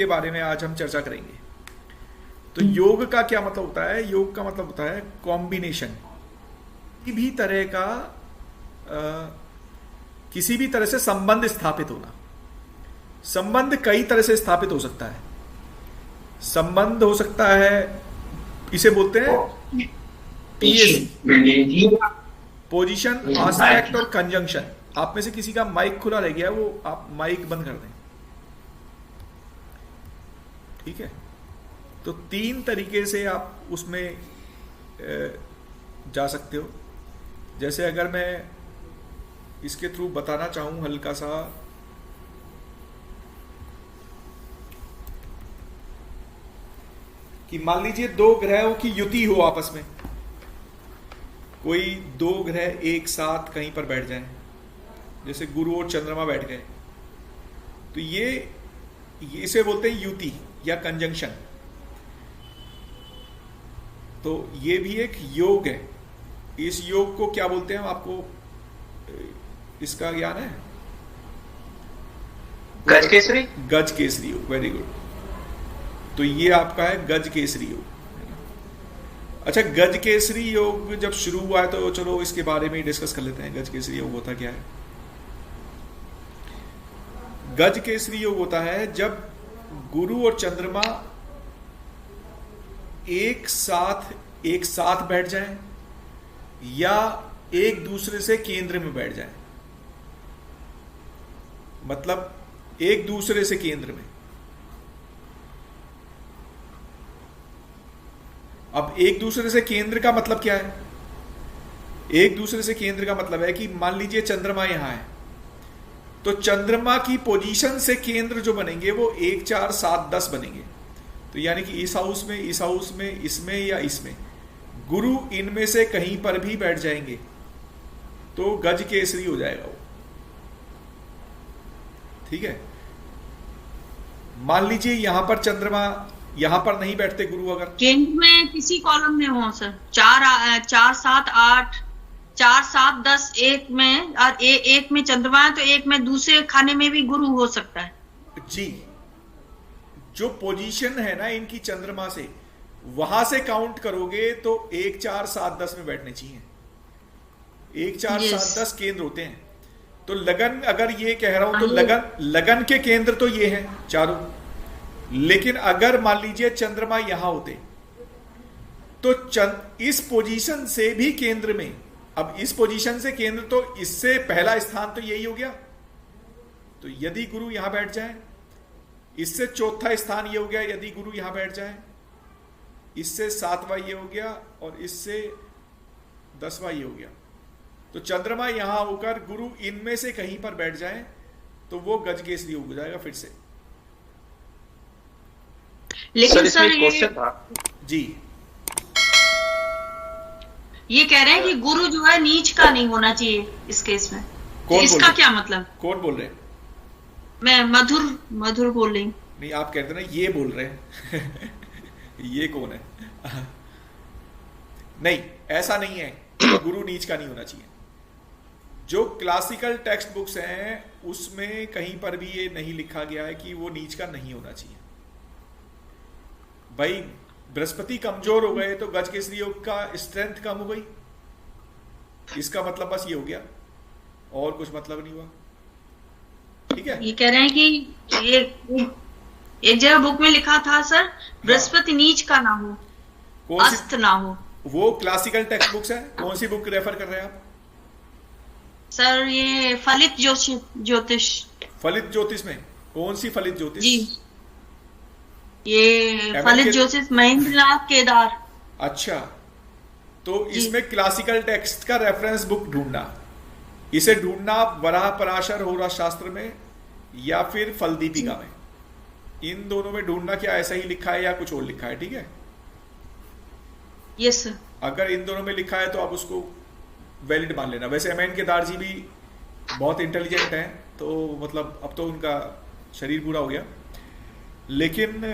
के बारे में आज हम चर्चा करेंगे। तो योग का क्या मतलब होता है? योग का मतलब होता है कॉम्बिनेशन। किसी भी तरह का किसी भी तरह से संबंध स्थापित होना। संबंध कई तरह से स्थापित हो सकता है। संबंध हो सकता है, इसे बोलते हैं पीएसी, पोजीशन, आस्पेक्ट और कंजंक्शन। आप में से किसी का माइक खुला रह गया है, वो आप माइक बंद कर दें, ठीक है? तो 3 तरीके से आप उसमें जा सकते हो। जैसे अगर मैं इसके थ्रू बताना चाहूं हल्का सा, कि मान लीजिए 2 ग्रहों की युति हो आपस में, कोई 2 ग्रह एक साथ कहीं पर बैठ जाएं, जैसे गुरु और चंद्रमा बैठ गए, तो ये इसे बोलते हैं युति या कंजंक्शन। तो ये भी एक योग है। इस योग को क्या बोलते हैं? आपको इसका ज्ञान है? गज केसरी। गज केसरी योग, वेरी गुड। तो ये आपका है गज केसरी योग। अच्छा, गज केसरी योग जब शुरू हुआ है तो चलो इसके बारे में डिस्कस कर लेते हैं। गज केसरी योग होता क्या है? गज केसरी योग होता है जब गुरु और चंद्रमा एक साथ बैठ जाएं या एक दूसरे से केंद्र में बैठ जाएं। मतलब एक दूसरे से केंद्र में। अब एक दूसरे से केंद्र का मतलब क्या है? एक दूसरे से केंद्र का मतलब है कि मान लीजिए चंद्रमा यहां है, तो चंद्रमा की पोजीशन से केंद्र जो बनेंगे वो 1, 4, 7, 10 बनेंगे। तो यानी कि इस हाउस में, इस हाउस में, इसमें या इसमें, गुरु इनमें से कहीं पर भी बैठ जाएंगे तो गज केसरी हो जाएगा वो, ठीक है? मान लीजिए यहां पर चंद्रमा, यहां पर नहीं बैठते गुरु, अगर केंद्र में किसी कॉलम में हो सर, 4, 7, 8, 4, 7, 10 एक में, और एक में चंद्रमा है तो एक में दूसरे खाने में भी गुरु हो सकता है जी। जो पोजीशन है ना इनकी चंद्रमा से, वहां से काउंट करोगे तो 1, 4, 7, 10 में बैठने चाहिए। 1, 4, 7, 10 केंद्र होते हैं। तो लगन, अगर ये कह रहा हूं तो लगन के केंद्र तो ये हैं चारों। लेकिन अगर मान लीजिए चंद्रमा यहां होते तो इस पोजीशन से भी केंद्र में, अब इस पोजीशन से केंद्र, तो इससे पहला स्थान तो यही हो गया। तो यदि गुरु यहां बैठ जाए, इससे चौथा स्थान ये हो गया यदि गुरु यहां बैठ जाए, इससे 7वां ये हो गया और इससे 10वां ये हो गया। तो चंद्रमा यहां होकर गुरु इनमें से कहीं पर बैठ जाए तो वो गज केसरी योग हो जाएगा फिर से। लेकिन सर ये क्वेश्चन था जी, ये कह रहे हैं कि गुरु जो है नीच का नहीं होना चाहिए इस केस में। तो इसका क्या मतलब? कौन बोल रहे हैं? मैं मधुर बोल रही हूँ। नहीं, आप कहते ना ये बोल रहे हैं ये कौन है? नहीं, ऐसा नहीं है, गुरु नीच का नहीं होना चाहिए। जो क्लासिकल टेक्स्ट बुक्स हैं उसमें कहीं पर भी ये नहीं लिखा गया है कि वो नीच का नहीं होना चाहिए। भाई बृहस्पति कमजोर हो गए तो गज केसरी योग का स्ट्रेंथ कम हो गई, इसका मतलब बस ये हो गया, और कुछ मतलब नहीं हुआ, ठीक है? ये कह रहे हैं कि ये एक जगह बुक में लिखा था सर, बृहस्पति नीच का ना हो, अस्त ना हो। वो क्लासिकल टेक्स्ट बुक्स है। कौन सी बुक रेफर कर रहे हैं आप? सर ये फलित ज्योतिष। फलित ज्योतिष में कौन सी फलित ज्योतिष? जी, ये फलित ज्योतिष महेंद्रनाथ केदार। अच्छा, तो इसमें क्लासिकल टेक्स्ट का रेफरेंस बुक ढूंढना, इसे ढूंढना वराह पराशर होरा शास्त्र में या फिर फल दीपिका में, इन दोनों में ढूंढना। क्या ऐसा ही लिखा है या कुछ और लिखा है? ठीक है, यस सर। अगर इन दोनों में लिखा है तो आप उसको वैलिड मान लेना। वैसे एम एन केदार जी भी बहुत इंटेलिजेंट हैं, तो मतलब अब तो उनका शरीर पूरा हो गया, लेकिन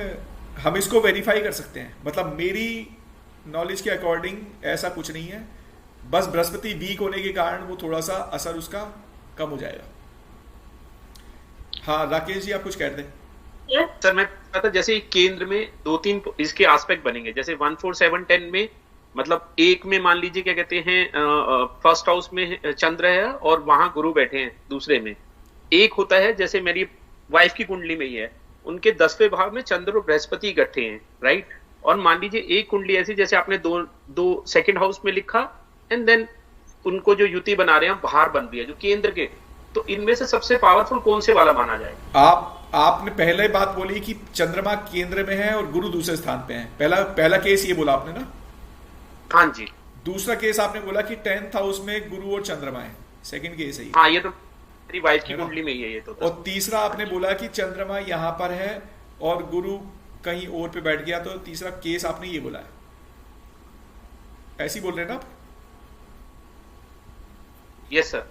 हम इसको वेरीफाई कर सकते हैं। मतलब मेरी नॉलेज के अकॉर्डिंग ऐसा कुछ नहीं है, बस बृहस्पति वीक होने के कारण वो थोड़ा सा असर उसका कम हो जाएगा। हाँ राकेश जी, आप कुछ कह रहे थे? सर मैं पूछा था, जैसे केंद्र में दो तीन इसके एस्पेक्ट बनेंगे, जैसे 1 4 7 10 में, मतलब एक में मान लीजिए क्या कहते हैं, फर्स्ट हाउस में चंद्र है और वहां गुरु बैठे हैं, दूसरे में एक होता है, जैसे मेरी वाइफ की कुंडली में ही है, उनके 10वें भाव में चंद्र और बृहस्पति इकट्ठे हैं, राइट। और मान लीजिए एक कुंडली ऐसी, जैसे आपने दो दो सेकंड हाउस में लिखा, एंड देन उनको जो युति बना रहे हैं बाहर बन रही है जो केंद्र के, तो इनमें से सबसे पावरफुल कौन से वाला माना जाए? आपने पहले बात बोली कि चंद्रमा केंद्र में है और गुरु दूसरे स्थान पे है। पहला केस ये बोला आपने ना। हाँ जी। दूसरा केस आपने बोला कि 10th हाउस में गुरु और चंद्रमा है। सेकंड केस है ये। हाँ, ये तो मेरी वाइफ की कुंडली में ही है ये तो। और तीसरा आपने बोला कि चंद्रमा यहां पर है और गुरु कहीं और पे बैठ गया, तो तीसरा केस आपने ये बोला है। ऐसी बोल रहे हैं ना आप? Yes sir,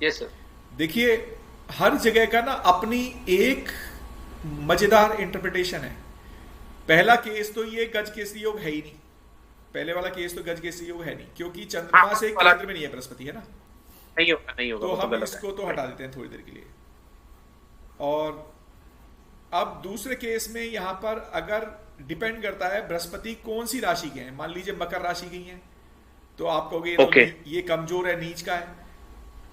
yes sir. देखिए, हर जगह का ना अपनी एक मजेदार इंटरप्रिटेशन है। पहला केस तो ये गज केसरी योग है ही नहीं। पहले वाला केस तो गज केसरी योग है नहीं, क्योंकि चंद्रमा से केंद्र में नहीं है बृहस्पति, है ना। नहीं होगा, नहीं होगा। तो हम इसको तो हटा देते हैं थोड़ी देर के लिए। और अब दूसरे केस में यहां पर अगर डिपेंड करता है बृहस्पति कौन सी राशि के हैं। मान लीजिए मकर राशि की है, तो आप कहोगे ये कमजोर है, नीच का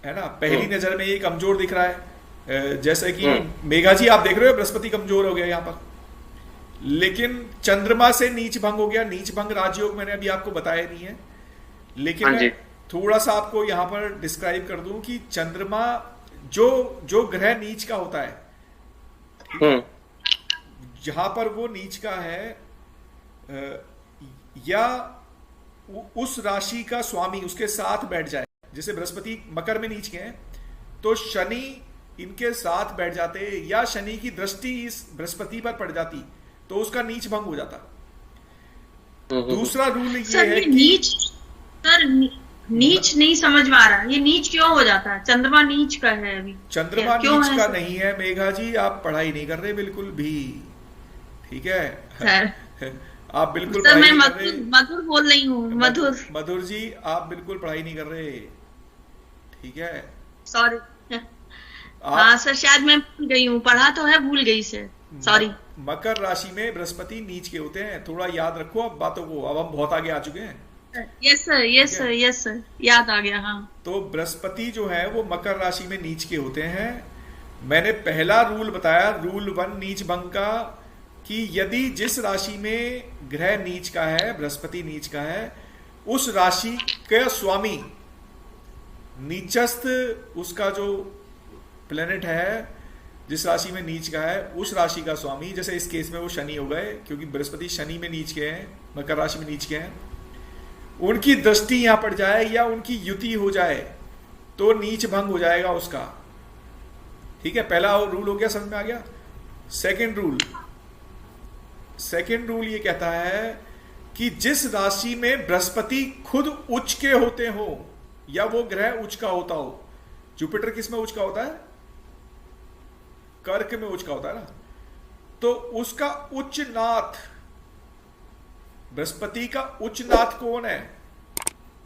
है ना। पहली नजर में ये कमजोर दिख रहा है, जैसे कि मेघा जी आप देख रहे हो बृहस्पति कमजोर हो गया यहां पर, लेकिन चंद्रमा से नीच भंग हो गया। नीच भंग राजयोग मैंने अभी आपको बताया नहीं है, लेकिन मैं थोड़ा सा आपको यहां पर डिस्क्राइब कर दूं कि चंद्रमा जो ग्रह नीच का होता है, जहां पर वो नीच का है, या उस राशि का स्वामी उसके साथ बैठ जाए, जैसे बृहस्पति मकर में नीच के हैं तो शनि इनके साथ बैठ जाते, या शनि की दृष्टि इस बृहस्पति पर पड़ जाती, तो उसका नीच भंग हो जाता। दूसरा रूल ये है कि नीच नहीं समझ में आ रहा, ये नीच क्यों हो जाता है? चंद्रमा नीच का है अभी। चंद्रमा नीच का नहीं है मेघा जी, आप पढ़ाई नहीं कर रहे बिल्कुल भी, ठीक है सर। आप बिल्कुल सर मैं मधुर बोल रही हूँ। मधुर जी आप बिल्कुल पढ़ाई नहीं कर रहे, ठीक है, सॉरी। हाँ सर, शायद मैं भूल गई हूँ, पढ़ा तो है, भूल गई सर, सॉरी। मकर राशि में बृहस्पति नीच के होते हैं, थोड़ा याद रखो अब बातों को, अब हम बहुत आगे आ चुके हैं। Yes sir, yes sir, yes sir, याद आ गया। हाँ, तो बृहस्पति जो है वो मकर राशि में नीच के होते हैं। मैंने पहला रूल बताया, रूल 1 नीच भंग का, कि यदि जिस राशि में ग्रह नीच का है, बृहस्पति नीच का है, उस राशि का स्वामी नीचस्थ, उसका जो प्लेनेट है जिस राशि में नीच का है, उस राशि का स्वामी, जैसे इस केस में वो शनि हो गए, क्योंकि बृहस्पति शनि में नीच के हैं, मकर राशि में नीच के हैं, उनकी दृष्टि यहां पड़ जाए या उनकी युति हो जाए तो नीच भंग हो जाएगा उसका। ठीक है, पहला रूल हो गया, समझ में आ गया। सेकंड रूल ये कहता है कि जिस राशि में बृहस्पति खुद उच्च के होते हो या वो ग्रह उच्च का होता हो, जुपिटर किस में उच्च का होता है? कर्क में उच्च का होता है ना, तो उसका उच्च नाथ, बृहस्पति का उच्च नाथ कौन है?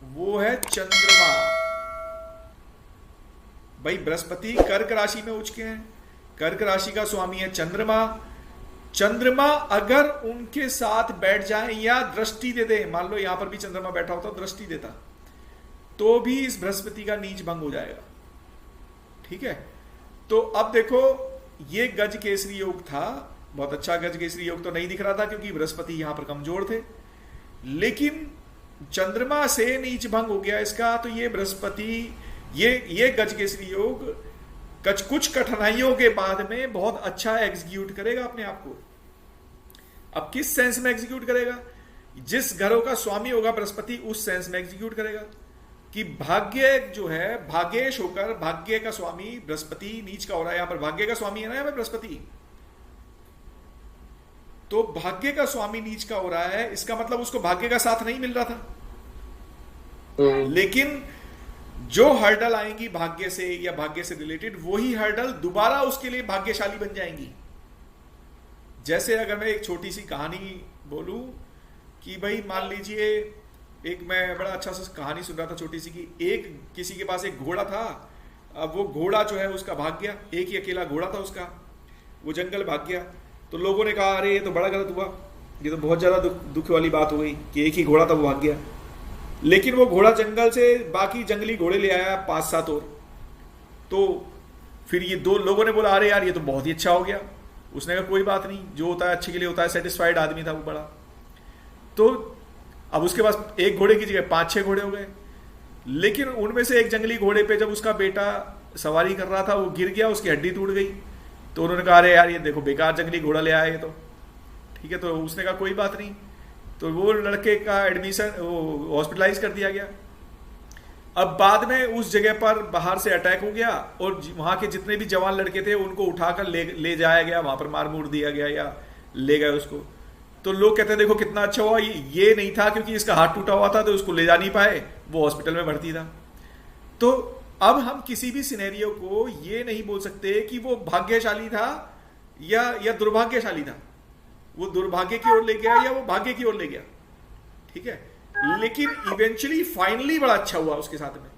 वो है चंद्रमा। भाई बृहस्पति कर्क राशि में उच्च के हैं, कर्क राशि का स्वामी है चंद्रमा। चंद्रमा अगर उनके साथ बैठ जाए या दृष्टि दे दे, मान लो यहां पर भी चंद्रमा बैठा होता, दृष्टि देता, तो भी इस बृहस्पति का नीच भंग हो जाएगा। ठीक है, तो अब देखो ये गज केसरी योग था, बहुत अच्छा गज केसरी योग तो नहीं दिख रहा था क्योंकि बृहस्पति यहां पर कमजोर थे, लेकिन चंद्रमा से नीच भंग हो गया इसका, तो ये बृहस्पति ये गज केसरी योग कुछ कठिनाइयों के बाद में बहुत अच्छा एग्जीक्यूट करेगा अपने आप को। अब किस सेंस में एग्जीक्यूट करेगा? जिस घरों का स्वामी होगा बृहस्पति, उस सेंस में एग्जीक्यूट करेगा कि भाग्य जो है, भाग्येश होकर, भाग्य का स्वामी बृहस्पति नीच का हो रहा है, यहां पर भाग्य का स्वामी है ना, यहां बृहस्पति, तो भाग्य का स्वामी नीच का हो रहा है, इसका मतलब उसको भाग्य का साथ नहीं मिल रहा था, लेकिन जो हर्डल आएंगी भाग्य से या भाग्य से रिलेटेड, वही हर्डल दोबारा उसके लिए भाग्यशाली बन जाएंगी। जैसे अगर मैं एक छोटी सी कहानी बोलूं कि भाई मान लीजिए, एक मैं बड़ा अच्छा सा कहानी सुन रहा था छोटी सी, कि एक किसी के पास एक घोड़ा था। अब वो घोड़ा जो है उसका भाग गया, एक ही अकेला घोड़ा था उसका, वो जंगल भाग गया। तो लोगों ने कहा अरे ये तो बड़ा गलत हुआ, ये तो बहुत ज़्यादा दुख वाली बात हो गई कि एक ही घोड़ा था वो भाग गया। लेकिन वो घोड़ा जंगल से बाकी जंगली घोड़े ले आया 5-7 और, तो फिर ये 2 लोगों ने बोला अरे यार ये तो बहुत ही अच्छा हो गया। उसने कहा कोई बात नहीं, जो होता है अच्छे के लिए होता है। सेटिस्फाइड आदमी था वो बड़ा। तो अब उसके पास एक घोड़े की जगह 5-6 घोड़े हो गए। लेकिन उनमें से एक जंगली घोड़े पे जब उसका बेटा सवारी कर रहा था वो गिर गया, उसकी हड्डी टूट गई। तो उन्होंने कहा अरे यार ये देखो बेकार जंगली घोड़ा ले आया ये तो, ठीक है। तो उसने कहा कोई बात नहीं। तो वो लड़के का एडमिशन वो हॉस्पिटलाइज कर दिया गया। अब बाद में उस जगह पर बाहर से अटैक हो गया और वहां के जितने भी जवान लड़के थे उनको उठाकर ले जाया गया, वहां पर मार मूर दिया गया या ले गए उसको। तो लोग कहते हैं देखो कितना अच्छा हुआ, ये नहीं था क्योंकि इसका हाथ टूटा हुआ था तो उसको ले जा नहीं पाए, वो हॉस्पिटल में भर्ती था। तो अब हम किसी भी सिनेरियो को ये नहीं बोल सकते कि वो भाग्यशाली था या दुर्भाग्यशाली था, वो दुर्भाग्य की ओर ले गया या वो भाग्य की ओर ले गया, ठीक है। लेकिन इवेंचुअली फाइनली बड़ा अच्छा हुआ उसके साथ में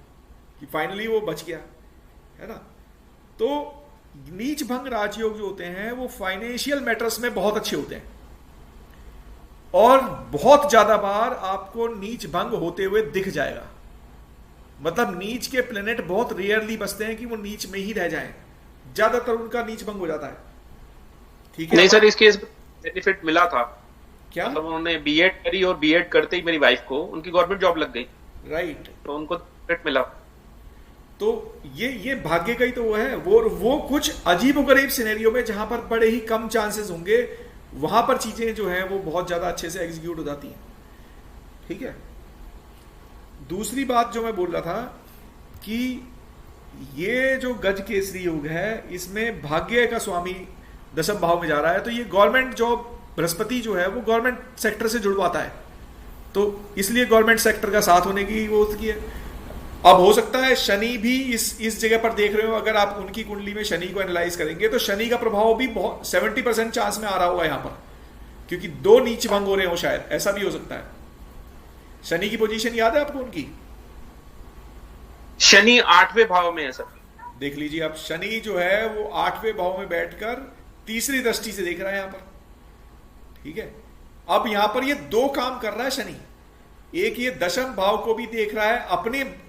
कि फाइनली वो बच गया, है ना। तो नीच भंग राजयोग जो होते हैं वो फाइनेंशियल मैटर्स में बहुत अच्छे होते हैं और बहुत ज्यादा बार आपको नीच भंग होते हुए दिख जाएगा। मतलब नीच के प्लेनेट बहुत रेयरली बसते हैं कि वो नीच में ही रह जाएं, ज्यादातर उनका नीच भंग हो जाता है, ठीक है। नहीं सर, इसके बेनिफिट मिला था क्या? मतलब उन्होंने बीएड करी और बीएड करते ही मेरी वाइफ को उनकी गवर्नमेंट जॉब लग गई, राइट। तो उनको बेनिफिट मिला। तो ये भाग्य का ही तो वो है। वो कुछ अजीबोगरीब सिनेरियो में जहां पर बड़े ही कम चांसेस होंगे वहां पर चीजें जो हैं वो बहुत ज्यादा अच्छे से एग्जीक्यूट हो जाती हैं, ठीक है। दूसरी बात जो मैं बोल रहा था कि ये जो गज केसरी योग है इसमें भाग्य का स्वामी 10वें भाव में जा रहा है, तो ये गवर्नमेंट जॉब बृहस्पति जो है वो गवर्नमेंट सेक्टर से जुड़वाता है, तो इसलिए गवर्नमेंट सेक्टर का साथ होने की वो होती है। अब हो सकता है शनि भी इस जगह पर देख रहे हो, अगर आप उनकी कुंडली में शनि को एनालाइज करेंगे तो शनि का प्रभाव भी बहुत 70% चांस में आ रहा होगा यहां पर, क्योंकि 2 नीच भंग हो रहे हो, शायद ऐसा भी हो सकता है। शनि की पोजीशन याद है आपको उनकी? शनि 8वें भाव में है सर। देख लीजिए, अब शनि जो है वो 8वें भाव में बैठकर तीसरी दृष्टि से देख रहा है यहां पर, ठीक है। अब यहां पर ये 2 काम कर रहा है शनि, एक ये 10वें भाव को भी देख रहा है,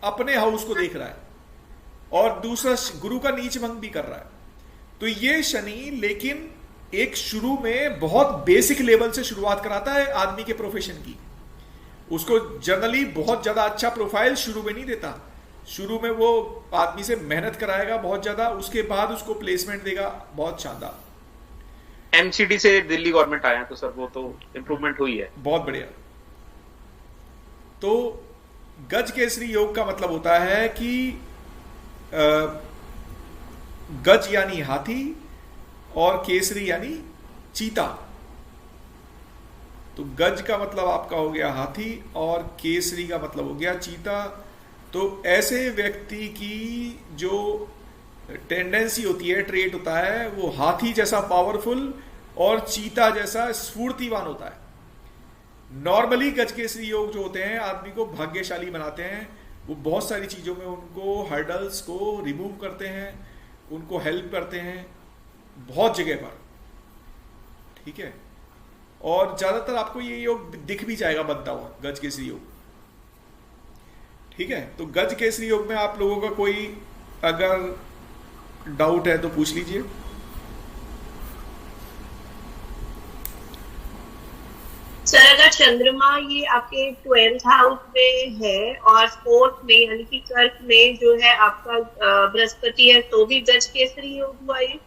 अपने हाउस को देख रहा है, और दूसरा गुरु का नीच भंग भी कर रहा है। तो ये शनि लेकिन एक शुरू में बहुत बेसिक लेवल से शुरुआत कराता है आदमी के प्रोफेशन की। उसको जनरली बहुत ज्यादा अच्छा प्रोफाइल शुरू में नहीं देता, शुरू में वो आदमी से मेहनत कराएगा बहुत ज्यादा, उसके बाद उसको प्लेसमेंट देगा बहुत शानदार। एमसीडी से दिल्ली गवर्नमेंट आया तो सर वो तो इंप्रूवमेंट हुई है, बहुत बढ़िया। तो गज केसरी योग का मतलब होता है कि गज यानी हाथी और केसरी यानी चीता। तो गज का मतलब आपका हो गया हाथी और केसरी का मतलब हो गया चीता। तो ऐसे व्यक्ति की जो टेंडेंसी होती है, ट्रेट होता है, वो हाथी जैसा पावरफुल और चीता जैसा स्फूर्तिवान होता है। नॉर्मली गज केसरी योग जो होते हैं आदमी को भाग्यशाली बनाते हैं, वो बहुत सारी चीजों में उनको हर्डल्स को रिमूव करते हैं, उनको हेल्प करते हैं बहुत जगह पर, ठीक है। और ज्यादातर आपको ये योग दिख भी जाएगा बनता हुआ, गज केसरी योग, ठीक है। तो गज केसरी योग में आप लोगों का कोई अगर डाउट है तो पूछ लीजिए। सर अगर चंद्रमा ये आपके 12th हाउस में है और 4th में यानी कि कर्क में जो है आपका बृहस्पति है, तो भी गज केसरी योग हुआ ये,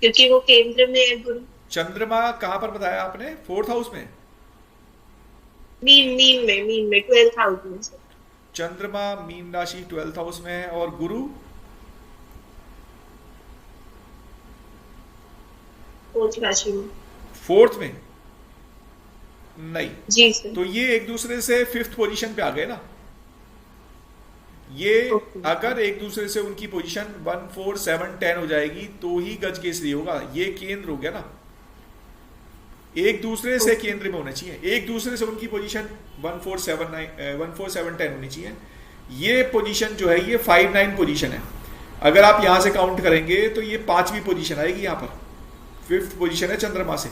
क्योंकि वो केंद्र में है गुरु। चंद्रमा कहां पर बताया आपने? 4th हाउस में? मीन में 12th हाउस में सर। चंद्रमा मीन राशि 12th हाउस में है और गुरु 4th राशि में। 4th में नहीं जी सर। तो ये एक दूसरे से 5th पोजीशन पे आ गए ना। ये अगर एक दूसरे से उनकी पोजीशन 1, 4, 7, 10 हो जाएगी तो ही गज केसरी होगा। ये केंद्र हो गया ना, एक दूसरे से केंद्र में होना चाहिए, एक दूसरे से उनकी पोजीशन 1, 4, 7, 10 होनी चाहिए। ये पोजीशन जो है ये 5, 9 पोजीशन है। अगर आप यहां से काउंट करेंगे तो ये 5वीं पोजीशन आएगी यहां पर 5th पोजीशन है चंद्रमा से,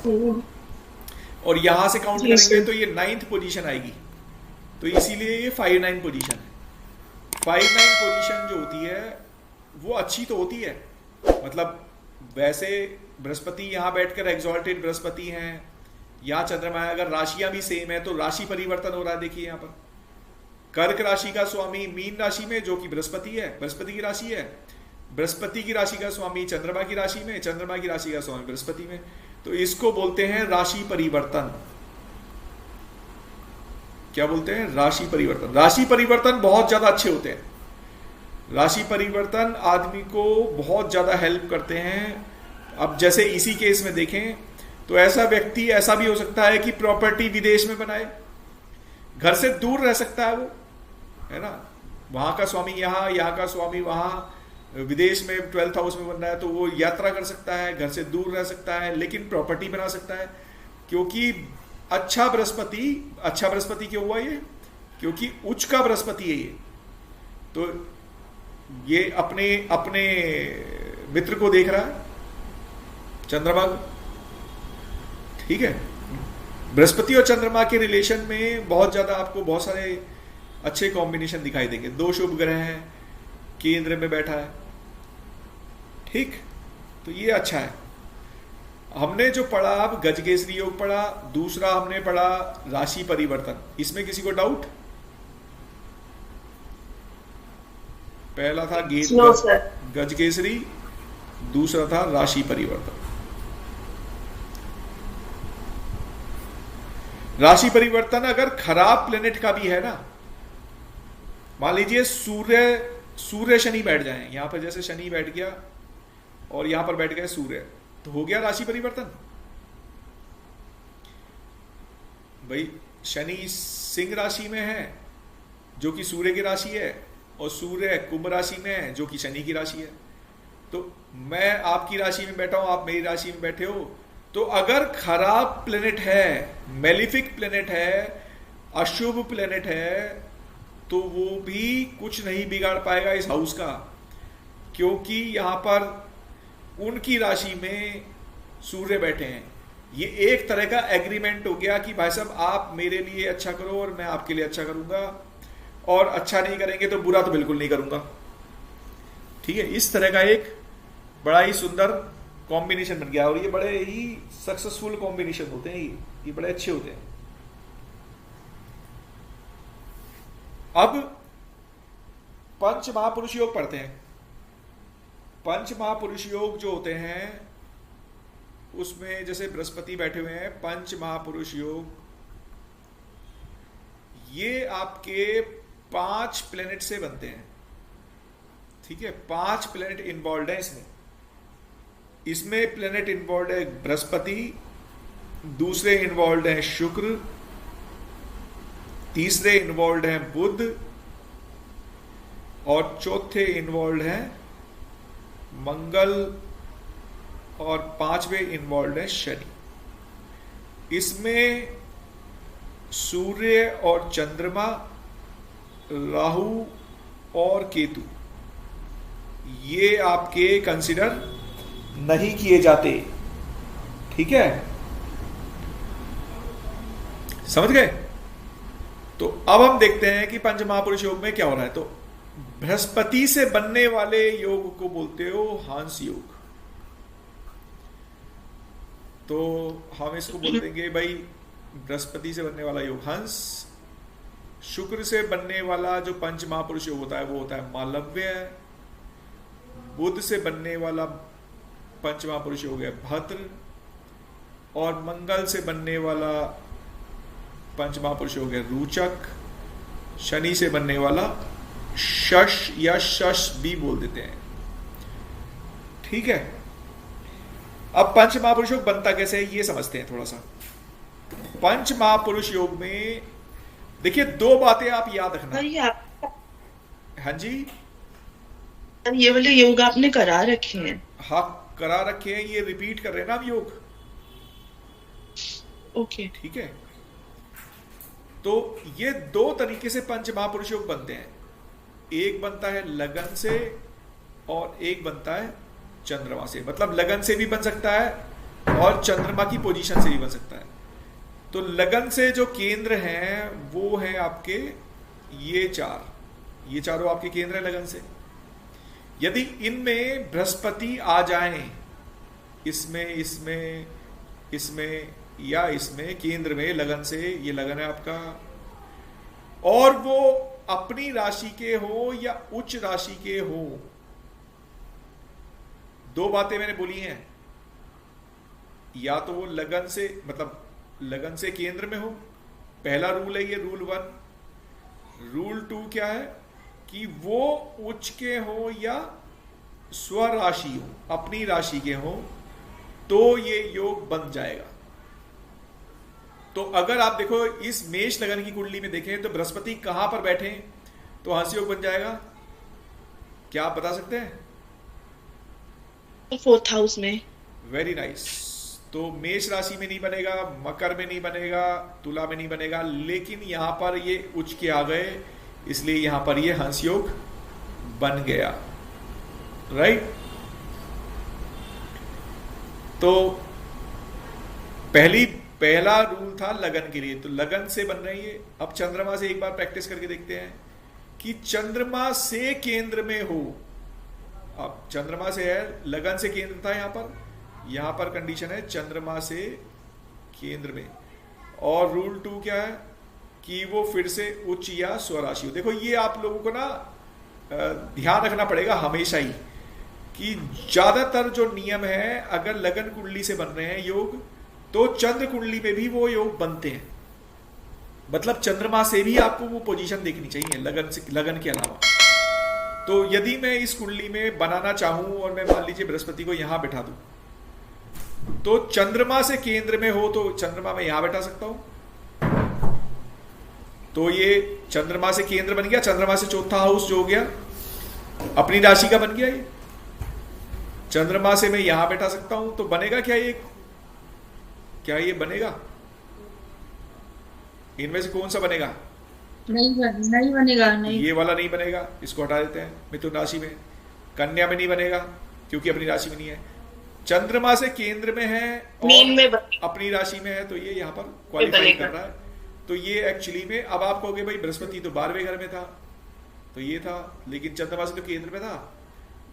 और यहां से काउंट करेंगे तो ये 9th पोजीशन आएगी, तो इसीलिए ये 5-9 पोजीशन है। 5-9 पोजीशन जो होती है वो अच्छी तो होती है, मतलब वैसे बृहस्पति यहाँ बैठकर एग्जॉल्टेड बृहस्पति हैं, यहाँ चंद्रमा है, अगर राशियां भी सेम है तो राशि परिवर्तन हो रहा है। देखिए यहाँ पर कर्क राशि का स्वामी मीन राशि में, जो कि बृहस्पति है, बृहस्पति की राशि है, बृहस्पति की राशि का स्वामी चंद्रमा की राशि में, चंद्रमा की राशि का स्वामी बृहस्पति में, तो इसको बोलते हैं राशि परिवर्तन। क्या बोलते हैं? राशि परिवर्तन। राशि परिवर्तन बहुत ज्यादा अच्छे होते हैं। राशि परिवर्तन आदमी को बहुत ज्यादा हेल्प करते हैं। अब जैसे इसी केस में देखें तो ऐसा व्यक्ति ऐसा भी हो सकता है कि प्रॉपर्टी विदेश में बनाए, घर से दूर रह सकता है वो, है ना, वहां का स्वामी यहाँ का स्वामी वहां विदेश में 12th हाउस में बन रहा है, तो वो यात्रा कर सकता है, घर से दूर रह सकता है, लेकिन प्रॉपर्टी बना सकता है, क्योंकि अच्छा बृहस्पति क्यों हुआ ये? क्योंकि उच्च का बृहस्पति है ये, तो ये अपने मित्र को देख रहा है, चंद्रमा को, ठीक है। बृहस्पति और चंद्रमा के रिलेशन में बहुत ज्यादा आपको बहुत सारे अच्छे कॉम्बिनेशन दिखाई देंगे। 2 शुभ ग्रह हैं, केंद्र में बैठा है, ठीक, तो ये अच्छा है। हमने जो पढ़ा अब गजकेसरी योग पढ़ा, दूसरा हमने पढ़ा राशि परिवर्तन। इसमें किसी को डाउट? पहला था गजकेसरी, दूसरा था राशि परिवर्तन। राशि परिवर्तन अगर खराब प्लेनेट का भी है ना, मान लीजिए सूर्य शनि बैठ जाए, यहां पर जैसे शनि बैठ गया और यहां पर बैठ गया सूर्य, तो हो गया राशि परिवर्तन। भाई शनि सिंह राशि में है जो कि सूर्य की राशि है, और सूर्य कुंभ राशि में है जो कि शनि की राशि है। तो मैं आपकी राशि में बैठा हूं, आप मेरी राशि में बैठे हो, तो अगर खराब प्लेनेट है, मेलिफिक प्लेनेट है, अशुभ प्लेनेट है, तो वो भी कुछ नहीं बिगाड़ पाएगा इस हाउस का, क्योंकि यहां पर उनकी राशि में सूर्य बैठे हैं। ये एक तरह का एग्रीमेंट हो गया कि भाई साहब आप मेरे लिए अच्छा करो और मैं आपके लिए अच्छा करूंगा, और अच्छा नहीं करेंगे तो बुरा तो बिल्कुल नहीं करूंगा, ठीक है। इस तरह का एक बड़ा ही सुंदर कॉम्बिनेशन बन गया, और ये बड़े ही सक्सेसफुल कॉम्बिनेशन होते हैं, ये बड़े अच्छे होते हैं। अब पंच महापुरुष योग पढ़ते हैं। पंच महापुरुष योग जो होते हैं उसमें जैसे बृहस्पति बैठे हुए हैं, पंच महापुरुष योग, ये आपके 5 प्लेनेट से बनते हैं, ठीक है। 5 प्लेनेट इन्वॉल्व है इसमें प्लेनेट इन्वॉल्व है बृहस्पति, दूसरे इन्वॉल्व है शुक्र, तीसरे इन्वॉल्व है बुध, और चौथे इन्वॉल्व है मंगल, और 5वें इन्वॉल्व है शनि। इसमें सूर्य और चंद्रमा, राहु और केतु, ये आपके कंसिडर नहीं किए जाते, ठीक है, समझ गए। तो अब हम देखते हैं कि पंच महापुरुष योग में क्या हो रहा है। तो बृहस्पति से बनने वाले योग को बोलते हो हंस योग, तो हम इसको बोल देंगे भाई बृहस्पति से बनने वाला योग हंस। शुक्र से बनने वाला जो पंच महापुरुष योग होता है वो होता है मालव्य। बुध से बनने वाला पंच महापुरुष योग है भद्र, और मंगल से बनने वाला पंच महापुरुष योग है रोचक। शनि से बनने वाला शश या शश भी बोल देते हैं, ठीक है। अब पंच महापुरुष योग बनता कैसे है ये समझते हैं थोड़ा सा। पंच महापुरुष योग में देखिए 2 बातें आप याद रखना। हाँ जी, ये वाले योग आपने करा रखे हैं? हाँ करा रखे हैं, ये रिपीट कर रहे हैं ना हम योग, ओके, ठीक है। तो ये 2 तरीके से पंच महापुरुष योग बनते हैं, एक बनता है लगन से और एक बनता है चंद्रमा से। मतलब लगन से भी बन सकता है और चंद्रमा की पोजीशन से भी बन सकता है। तो लगन से जो केंद्र हैं वो है आपके ये चारों आपके केंद्र है लगन से। यदि इनमें बृहस्पति आ जाएं, इसमें या इसमें केंद्र में लगन से, ये लगन है आपका, और वो अपनी राशि के हो या उच्च राशि के हो, दो बातें मैंने बोली हैं, या तो वो लगन से मतलब लगन से केंद्र में हो, पहला रूल है ये रूल 1। रूल 2 क्या है कि वो उच्च के हो या स्वराशि हो, अपनी राशि के हो, तो ये योग बन जाएगा। तो अगर आप देखो इस मेष लगन की कुंडली में देखें तो बृहस्पति कहां पर बैठे तो हंस योग बन जाएगा, क्या आप बता सकते हैं? 4th हाउस में। Very nice. तो मेष राशि में नहीं बनेगा, मकर में नहीं बनेगा, तुला में नहीं बनेगा, लेकिन यहां पर ये उच्च के आ गए, इसलिए यहां पर ये हंस योग बन गया। राइट। तो पहला रूल था लगन के लिए, तो लगन से बन रही है। अब चंद्रमा से एक बार प्रैक्टिस करके देखते हैं कि चंद्रमा से केंद्र में हो। अब चंद्रमा से है, लगन से केंद्र था, यहां पर कंडीशन है चंद्रमा से केंद्र में, और रूल 2 क्या है कि वो फिर से उच्च या स्वराशि हो। देखो ये आप लोगों को ना ध्यान रखना पड़ेगा हमेशा ही कि ज्यादातर जो नियम है, अगर लगन कुंडली से बन रहे हैं योग, तो चंद्र कुंडली में भी वो योग बनते हैं। मतलब चंद्रमा से भी आपको वो पोजीशन देखनी चाहिए लगन के अलावा। तो यदि मैं इस कुंडली में बनाना चाहूं और मैं मान लीजिए बृहस्पति को यहां बैठा दूं, तो चंद्रमा से केंद्र में हो तो चंद्रमा में यहां बैठा सकता हूं। तो ये चंद्रमा से केंद्र बन गया, चंद्रमा से 4था हाउस जो हो गया अपनी राशि का बन गया। ये चंद्रमा से मैं यहां बैठा सकता हूं, तो बनेगा क्या ये बनेगा? इनमें से कौन सा बनेगा? नहीं बनेगा। नहीं, ये वाला नहीं बनेगा, इसको हटा देते हैं। मिथुन राशि में, कन्या में नहीं बनेगा क्योंकि अपनी राशि में नहीं है। चंद्रमा से केंद्र में है और अपनी राशि में है, तो ये यहां पर क्वालिफाई कर रहा है। तो ये एक्चुअली में, अब आप कहोगे भाई बृहस्पति तो 12वें घर में था, तो ये था, लेकिन चंद्रमा से तो केंद्र में था,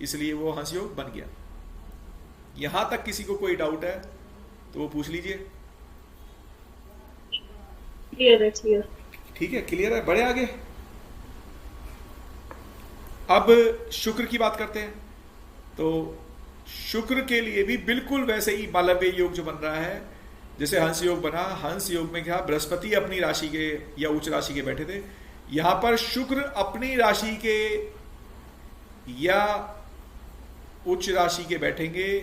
इसलिए वो हंस योग बन गया। यहां तक किसी को कोई डाउट है तो वो पूछ लीजिए। ठीक है, क्लियर है, बढ़े आगे। अब शुक्र की बात करते हैं। तो शुक्र के लिए भी बिल्कुल वैसे ही मालव्य योग जो बन रहा है, जैसे हंस योग बना। हंस योग में क्या, बृहस्पति अपनी राशि के या उच्च राशि के बैठे थे, यहां पर शुक्र अपनी राशि के या उच्च राशि के बैठेंगे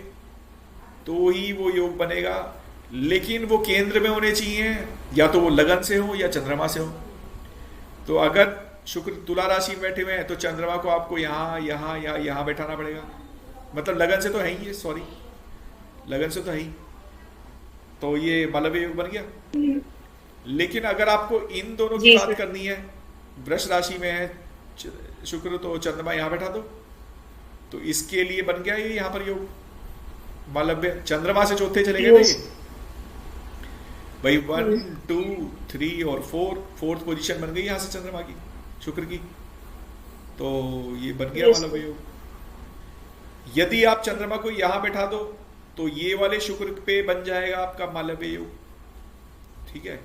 तो ही वो योग बनेगा। लेकिन वो केंद्र में होने चाहिए, या तो वो लगन से हो या चंद्रमा से हो। तो अगर शुक्र तुला राशि में बैठे हुए हैं तो चंद्रमा को आपको यहां बैठाना पड़ेगा। मतलब लगन से तो है ही ये, सॉरी लगन से तो है ही, तो ये मालव्य योग बन गया। लेकिन अगर आपको इन दोनों की बात करनी है, वृष राशि में है शुक्र, तो चंद्रमा यहां बैठा दो, तो इसके लिए बन गया ये यहां पर योग मालव्य। चंद्रमा से चौथे चले गए थे भाई, 1 2 3 और 4th पोजीशन बन गई यहां से चंद्रमा की, शुक्र की, तो ये बन गया मालव्य योग। यदि आप चंद्रमा को यहां बैठा दो तो ये वाले शुक्र पे बन जाएगा आपका मालव्य योग। ठीक है,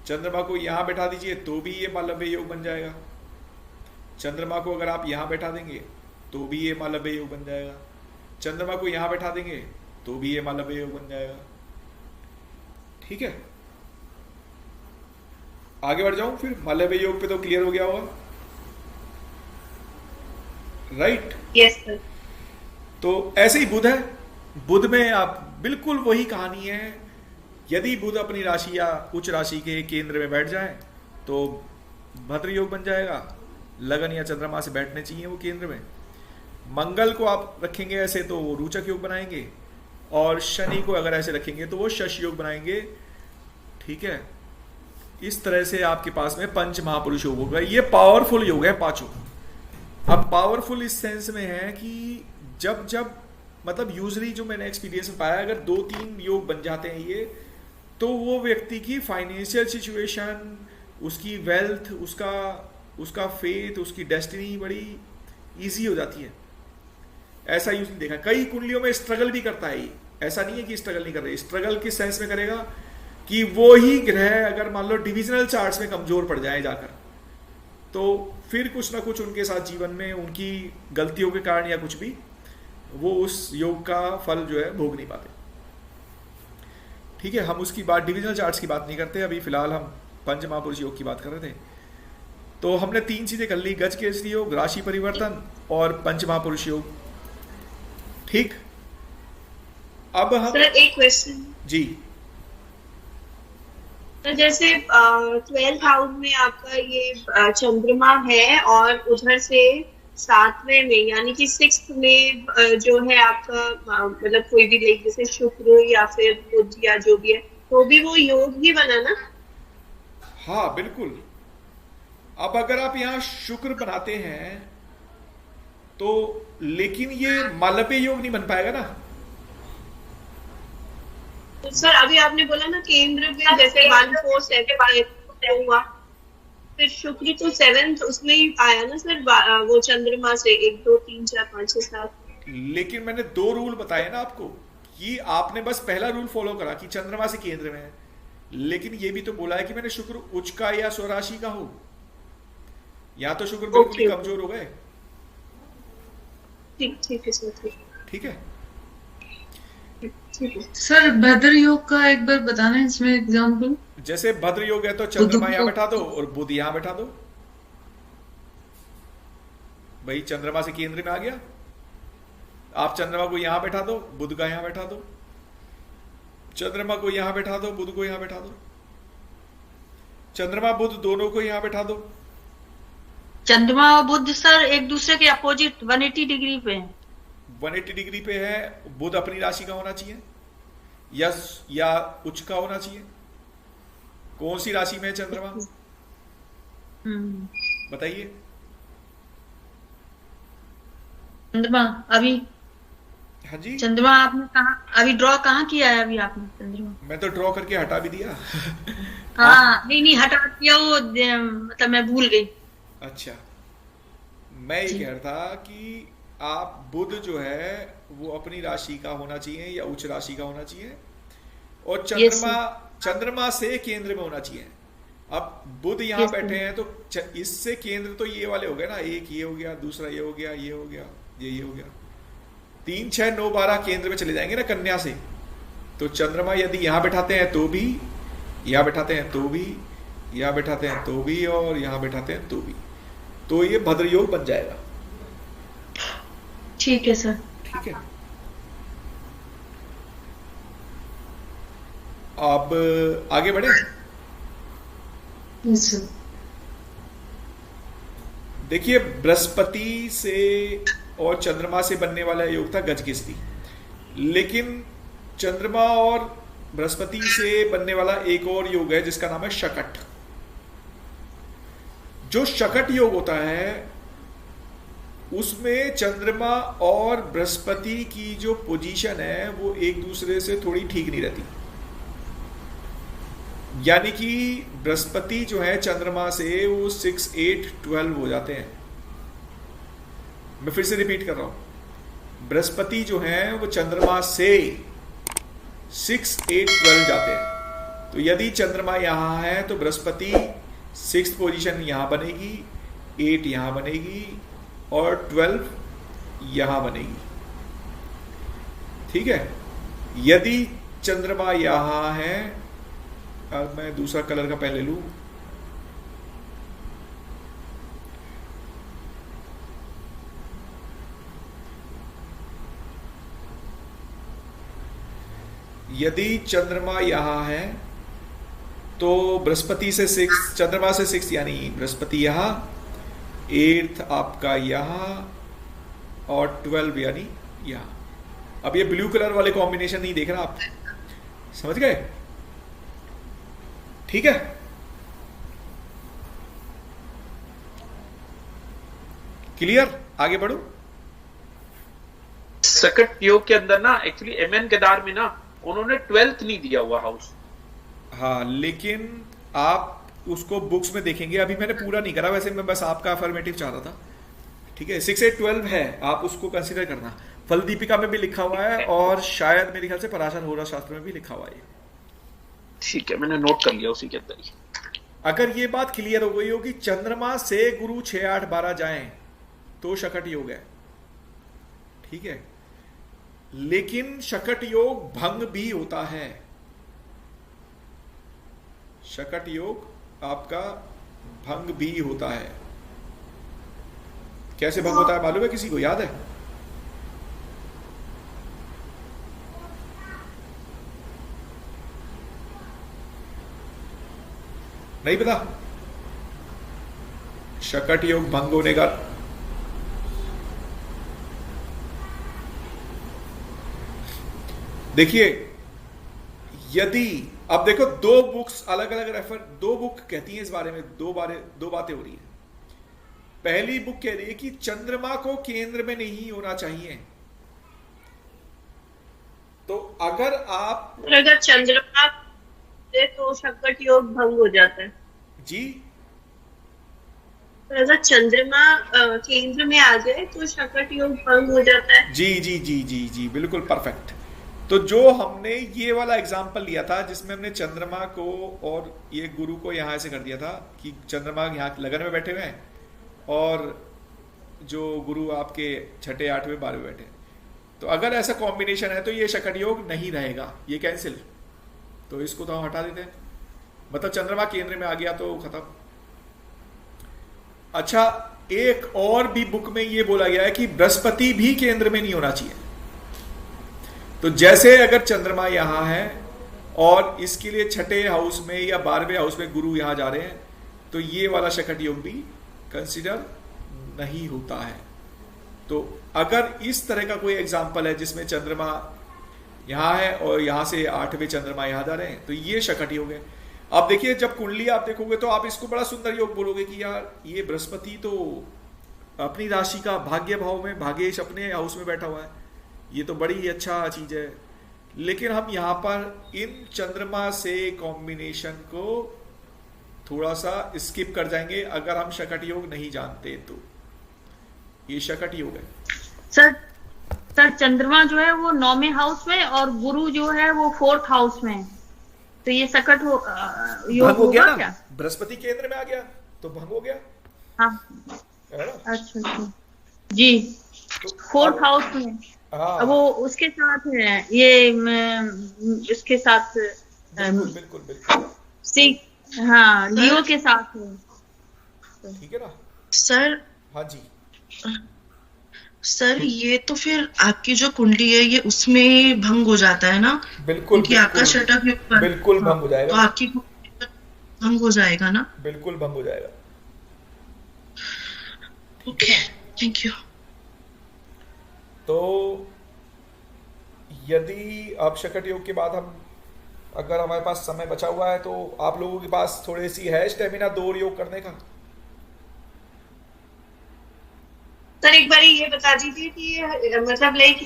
चंद्रमा को यहां बैठा दीजिए तो भी ये मालव्य योग बन जाएगा। चंद्रमा को अगर आप यहां बैठा देंगे तो भी ये मालव्य योग बन जाएगा। चंद्रमा को यहां बैठा देंगे तो भी ये मालव्य योग बन जाएगा। ठीक है, आगे बढ़ जाऊं फिर। मालव्य योग पे तो क्लियर हो गया होगा, राइट? Yes sir. तो ऐसे ही बुध है, बुध में आप बिल्कुल वही कहानी है। यदि बुध अपनी राशि या उच्च राशि के केंद्र में बैठ जाए तो भद्र योग बन जाएगा। लगन या चंद्रमा से बैठने चाहिए वो केंद्र में। मंगल को आप रखेंगे ऐसे तो वो रोचक योग बनाएंगे, और शनि को अगर ऐसे रखेंगे तो वो शश योग बनाएंगे। ठीक है, इस तरह से आपके पास में पंच महापुरुष योग होगा। ये पावरफुल योग है पांचों। अब पावरफुल इस सेंस में है कि जब जब मतलब यूजली जो मैंने एक्सपीरियंस में पाया, अगर 2-3 योग बन जाते हैं ये, तो वो व्यक्ति की फाइनेंशियल सिचुएशन, उसकी वेल्थ, उसका फेथ, उसकी डेस्टिनी बड़ी इजी हो जाती है। ऐसा यूजली देखा। कई कुंडलियों में स्ट्रगल भी करता है ये, ऐसा नहीं है कि स्ट्रगल नहीं कर रहे। स्ट्रगल किस सेंस में करेगा कि वो ही ग्रह अगर मान लो डिविजनल चार्ट्स में कमजोर पड़ जाए जाकर, तो फिर कुछ ना कुछ उनके साथ जीवन में उनकी गलतियों के कारण या कुछ भी, वो उस योग का फल जो है भोग नहीं पाते। ठीक है, हम उसकी बात डिविजनल चार्ट्स की बात नहीं करते, अभी फिलहाल हम पंच महापुरुष योग की बात कर रहे थे। तो हमने 3 चीजें कर ली, गज केसरी योग, राशि परिवर्तन और पंच महापुरुष योग। ठीक, अब हम सर एक क्वेश्चन, जी। तो जैसे 12th हाउस में आपका ये चंद्रमा है और उधर से 7वें में यानी कि 6th में जो है आपका मतलब कोई भी लाइक जैसे शुक्र या फिर बुध या जो भी है, तो भी वो योग ही बना ना? हाँ बिल्कुल। अब अगर आप यहाँ शुक्र बनाते हैं तो, लेकिन ये मालव्य योग नहीं बन पाएगा ना। तो सर अभी आपने बोला ना केंद्र में जैसे 1 4 7 हुआ, फिर शुक्र तो 7th उसमें ही आया ना सर, वो चंद्रमा से 1 2 3 4 5 6 7। लेकिन मैंने 2 रूल बताए ना आपको, कि आपने बस पहला रूल फॉलो करा कि चंद्रमा से केंद्र में है, लेकिन ये भी तो बोला है कि मैंने शुक्र उच्च का या स्वराशि का हो, या तो शुक्र बिल्कुल ही कमजोर हो गए। ठीक है सर, ठीक है। सर भद्र योग का एक बार बताना इसमें एग्जाम्पल। जैसे भद्र योग है तो चंद्रमा यहां बैठा दो और बुध यहां बैठा दो। भाई चंद्रमा से केंद्र में आ गया, आप चंद्रमा को यहां बैठा दो, बुध का यहां बैठा दो, चंद्रमा को यहां बैठा दो, बुध को यहां बैठा दो, चंद्रमा बुध दोनों को यहां बैठा दो। चंद्रमा और बुध सर एक दूसरे के अपोजिट 180 डिग्री पे है। 180 डिग्री पे है। बुध अपनी राशि का होना चाहिए या उच्च का होना चाहिए। कौन सी राशि में है चंद्रमा, बताइए। चंद्रमा अभी, हाँ जी, चंद्रमा आपने कहा अभी ड्रॉ कहाँ किया है? अभी आपने चंद्रमा, मैं तो ड्रॉ करके हटा भी दिया। हाँ नहीं हटा दिया वो, मतलब मैं भूल गई। अच्छा, मैं ये कह रहा था कि आप बुध जो है वो अपनी राशि का होना चाहिए या उच्च राशि का होना चाहिए, और चंद्रमा से केंद्र में होना चाहिए। अब बुध यहाँ बैठे हैं तो इससे केंद्र तो ये वाले हो गए ना, एक ये हो गया, दूसरा ये हो गया, ये हो गया, ये हो गया, 3 6 9 12 केंद्र में चले जाएंगे ना कन्या से। तो चंद्रमा यदि यहाँ बैठाते हैं तो भी, यहाँ बैठाते हैं तो भी, यहाँ बैठाते हैं तो भी, और यहाँ बैठाते हैं तो भी, तो ये भद्र योग बन जाएगा। ठीक है सर। ठीक है, अब आगे बढ़े। देखिए बृहस्पति से और चंद्रमा से बनने वाला योग था गजकेसरी, लेकिन चंद्रमा और बृहस्पति से बनने वाला एक और योग है जिसका नाम है शकट। जो शकट योग होता है उसमें चंद्रमा और बृहस्पति की जो पोजीशन है वो एक दूसरे से थोड़ी ठीक नहीं रहती। यानी कि बृहस्पति जो है चंद्रमा से वो 6 8 12 हो जाते हैं। मैं फिर से रिपीट कर रहा हूं, बृहस्पति जो है वो चंद्रमा से 6 8 12 जाते हैं। तो यदि चंद्रमा यहां है तो बृहस्पति 6th पोजीशन यहां बनेगी, 8 यहां बनेगी और 12 यहां बनेगी। ठीक है, यदि चंद्रमा यहां है, अब मैं दूसरा कलर का पहले लूं, यदि चंद्रमा यहां है तो बृहस्पति से 6, चंद्रमा से 6 यानी बृहस्पति यहां, 8th आपका यहां और 12 यानी यहां। अब ये ब्लू कलर वाले कॉम्बिनेशन नहीं देख रहा आप, समझ गए? ठीक है, क्लियर? आगे बढ़ो। सकट योग के अंदर ना एक्चुअली एमएन केदार में ना उन्होंने 12th नहीं दिया हुआ हाउस। हाँ, लेकिन आप उसको बुक्स में देखेंगे, अभी मैंने पूरा नहीं करा, वैसे मैं बस आपका अफर्मेटिव चाह रहा था, ठीक है। 6, 8, 12 है, आप उसको कंसीडर करना। फल दीपिका में भी लिखा हुआ है और शायद मेरे ख्याल से पराशर होरा शास्त्र में भी लिखा हुआ है। ठीक है, मैंने नोट कर लिया उसी के अंदर ही। अगर ये बात क्लियर हो गई हो कि चंद्रमा से गुरु 6, 8, 12 जाएं तो शकट योग है, ठीक है। लेकिन शकट योग भंग भी होता है। शकट योग आपका भंग भी होता है। कैसे भंग होता है मालूम है किसी को, याद है? नहीं पता? शकट योग भंग होने का देखिए, यदि अब देखो दो बुक्स अलग अलग रेफर, दो बुक कहती हैं इस बारे में, दो बातें हो रही है। पहली बुक कह रही है कि चंद्रमा को केंद्र में नहीं होना चाहिए। तो अगर चंद्रमा तो शकट योग भंग हो जाता है जी, अगर चंद्रमा केंद्र में आ जाए तो शकट योग भंग हो जाता है। जी जी जी जी जी, बिल्कुल परफेक्ट। तो जो हमने ये वाला एग्जाम्पल लिया था जिसमें हमने चंद्रमा को और ये गुरु को यहां ऐसे कर दिया था कि चंद्रमा यहाँ लगन में बैठे हुए हैं और जो गुरु आपके 6, 8, 12 बैठे हैं, तो अगर ऐसा कॉम्बिनेशन है तो ये शकट योग नहीं रहेगा, ये कैंसिल। तो इसको तो हम हटा देते हैं, मतलब चंद्रमा केंद्र में आ गया तो खत्म। अच्छा, एक और भी बुक में ये बोला गया है कि बृहस्पति भी केंद्र में नहीं होना चाहिए। तो जैसे अगर चंद्रमा यहां है और इसके लिए 6ठे हाउस में या 12वें हाउस में गुरु यहां जा रहे हैं, तो ये वाला शकट योग भी कंसिडर नहीं होता है। तो अगर इस तरह का कोई एग्जाम्पल है जिसमें चंद्रमा यहां है और यहां से 8वें चंद्रमा यहां जा रहे हैं, तो ये शकट योग है। अब देखिए, जब कुंडली आप देखोगे तो आप इसको बड़ा सुंदर योग बोलोगे कि यार ये बृहस्पति तो अपनी राशि का भाग्य भाव में, भाग्येश अपने हाउस में बैठा हुआ है, ये तो बड़ी अच्छा चीज है। लेकिन हम यहां पर इन चंद्रमा से कॉम्बिनेशन को थोड़ा सा स्किप कर जाएंगे अगर हम शकट योग नहीं जानते तो। ये शकट योग है सर। चंद्रमा जो है वो 9वें हाउस में और गुरु जो है वो 4th हाउस में, तो ये सकट योग हो गया होगा ना? क्या? बृहस्पति केंद्र में आ गया तो भंग हो गया, हाँ, है ना? अच्छा जी, तो 4th हाउस में। हाँ, वो उसके साथ है, ये इसके साथ बिल्कुल बिल्कुल बिल्कुल, हाँ, लियो के साथ है, ठीक है ना सर। हाँ जी, सर ये तो फिर आपकी जो कुंडली है ये उसमें भंग हो जाता है ना? बिल्कुल क्योंकि आपका शटक बिल्कुल भंग हो तो जाएगा, आपकी कुंडली भंग हो जाएगा ना? बिल्कुल भंग हो जाएगा। Okay, thank you. तो यदि अब शकट योग के बाद हम, अगर हमारे पास समय बचा हुआ है तो आप लोगों के पास थोड़ी सी है स्टेमिना 2 और योग करने का? सर एक बार ये बता दीजिए कि मतलब लाइक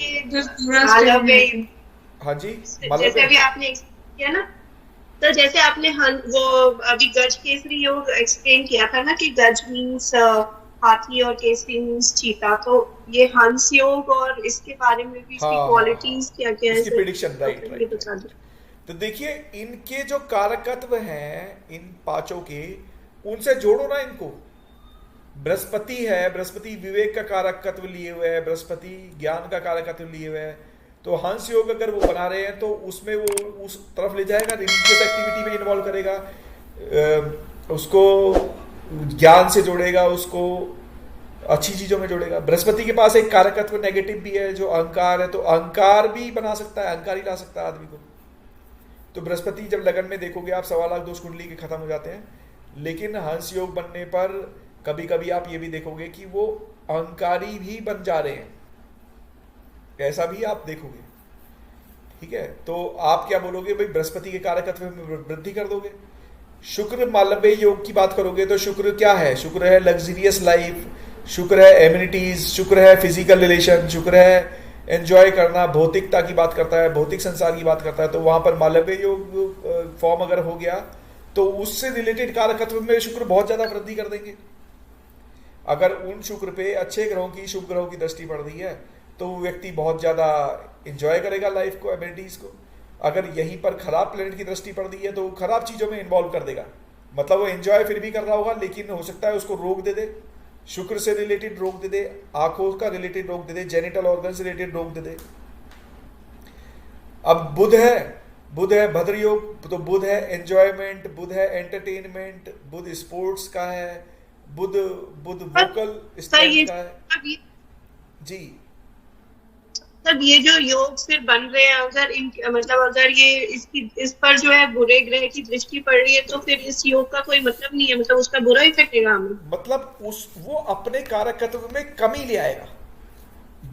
हाँ जी, जैसे अभी आपने एक्सप्लेन किया ना, तो जैसे आपने वो अभी गज केसरी योग एक्सप्लेन किया था ना कि गज मीन्स हाथी और केसरी मीन्स चीता, तो ये हंस योग और इसके बारे में भी इसकी क्वालिटीज क्या क्या है? इसकी प्रेडिक्शन, राइट। तो देखिए, इनके जो कारकत्व हैं इन 5 के, उनसे जोड़ो ना इनको। बृहस्पति है, बृहस्पति विवेक का कारकत्व लिए हुए है, बृहस्पति ज्ञान का कारकत्व लिए हुए है, तो हंस योग अगर वो बना रहे हैं तो उसमें वो उस तरफ ले जाएगा, रिलीजियस एक्टिविटी में इन्वॉल्व करेगा, उसको ज्ञान से जोड़ेगा, उसको अच्छी चीजों में जोड़ेगा। बृहस्पति के पास एक कारकत्व नेगेटिव भी है जो अहंकार है, तो अहंकार भी बना सकता है, अहंकार ही ला सकता है आदमी को। तो बृहस्पति जब लगन में देखोगे आप 1.25 लाख दोष कुंडली के खत्म हो जाते हैं। लेकिन हंस योग बनने पर कभी कभी आप ये भी देखोगे कि वो अहंकारी भी बन जा रहे हैं, ऐसा भी आप देखोगे, ठीक है। तो आप क्या बोलोगे भाई, बृहस्पति के कारकत्व में वृद्धि कर दोगे। शुक्र मालव्य योग की बात करोगे तो शुक्र क्या है? शुक्र है लग्जरियस लाइफ, शुक्र है एमिनिटीज, शुक्र है फिजिकल रिलेशन, शुक्र है एंजॉय करना, भौतिकता की बात करता है, भौतिक संसार की बात करता है, तो वहां पर मालव्य योग फॉर्म अगर हो गया तो उससे रिलेटेड कारकत्व में शुक्र बहुत ज्यादा वृद्धि कर देंगे। अगर उन शुक्र पे अच्छे ग्रहों की, शुभ ग्रहों की दृष्टि पड़ रही है तो वो व्यक्ति बहुत ज्यादा एंजॉय करेगा लाइफ को, एबिलिटीज को। अगर यहीं पर खराब प्लेनेट की दृष्टि पड़ रही है तो खराब चीजों में इन्वॉल्व कर देगा। मतलब वो एंजॉय फिर भी कर रहा होगा, लेकिन हो सकता है उसको रोक दे दे, शुक्र से रिलेटेड रोक दे दे, आंखों का रिलेटेड रोक दे दे, जेनिटल ऑर्गन से रिलेटेड रोक दे दे। अब बुध है भद्र योग, तो बुध है एंजॉयमेंट, बुध है एंटरटेनमेंट, बुध स्पोर्ट्स का है, बुध वोकल स्ट्रेंथ का है। जी मतलब ये जो योग फिर बन रहे हैं, अगर मतलब अगर ये इस पर जो है बुरे ग्रह की दृष्टि पड़ रही है तो फिर इस योग का कोई मतलब नहीं है, मतलब उसका बुरा इफेक्ट है हमें, मतलब वो अपने कारकत्व में कमी ले आएगा,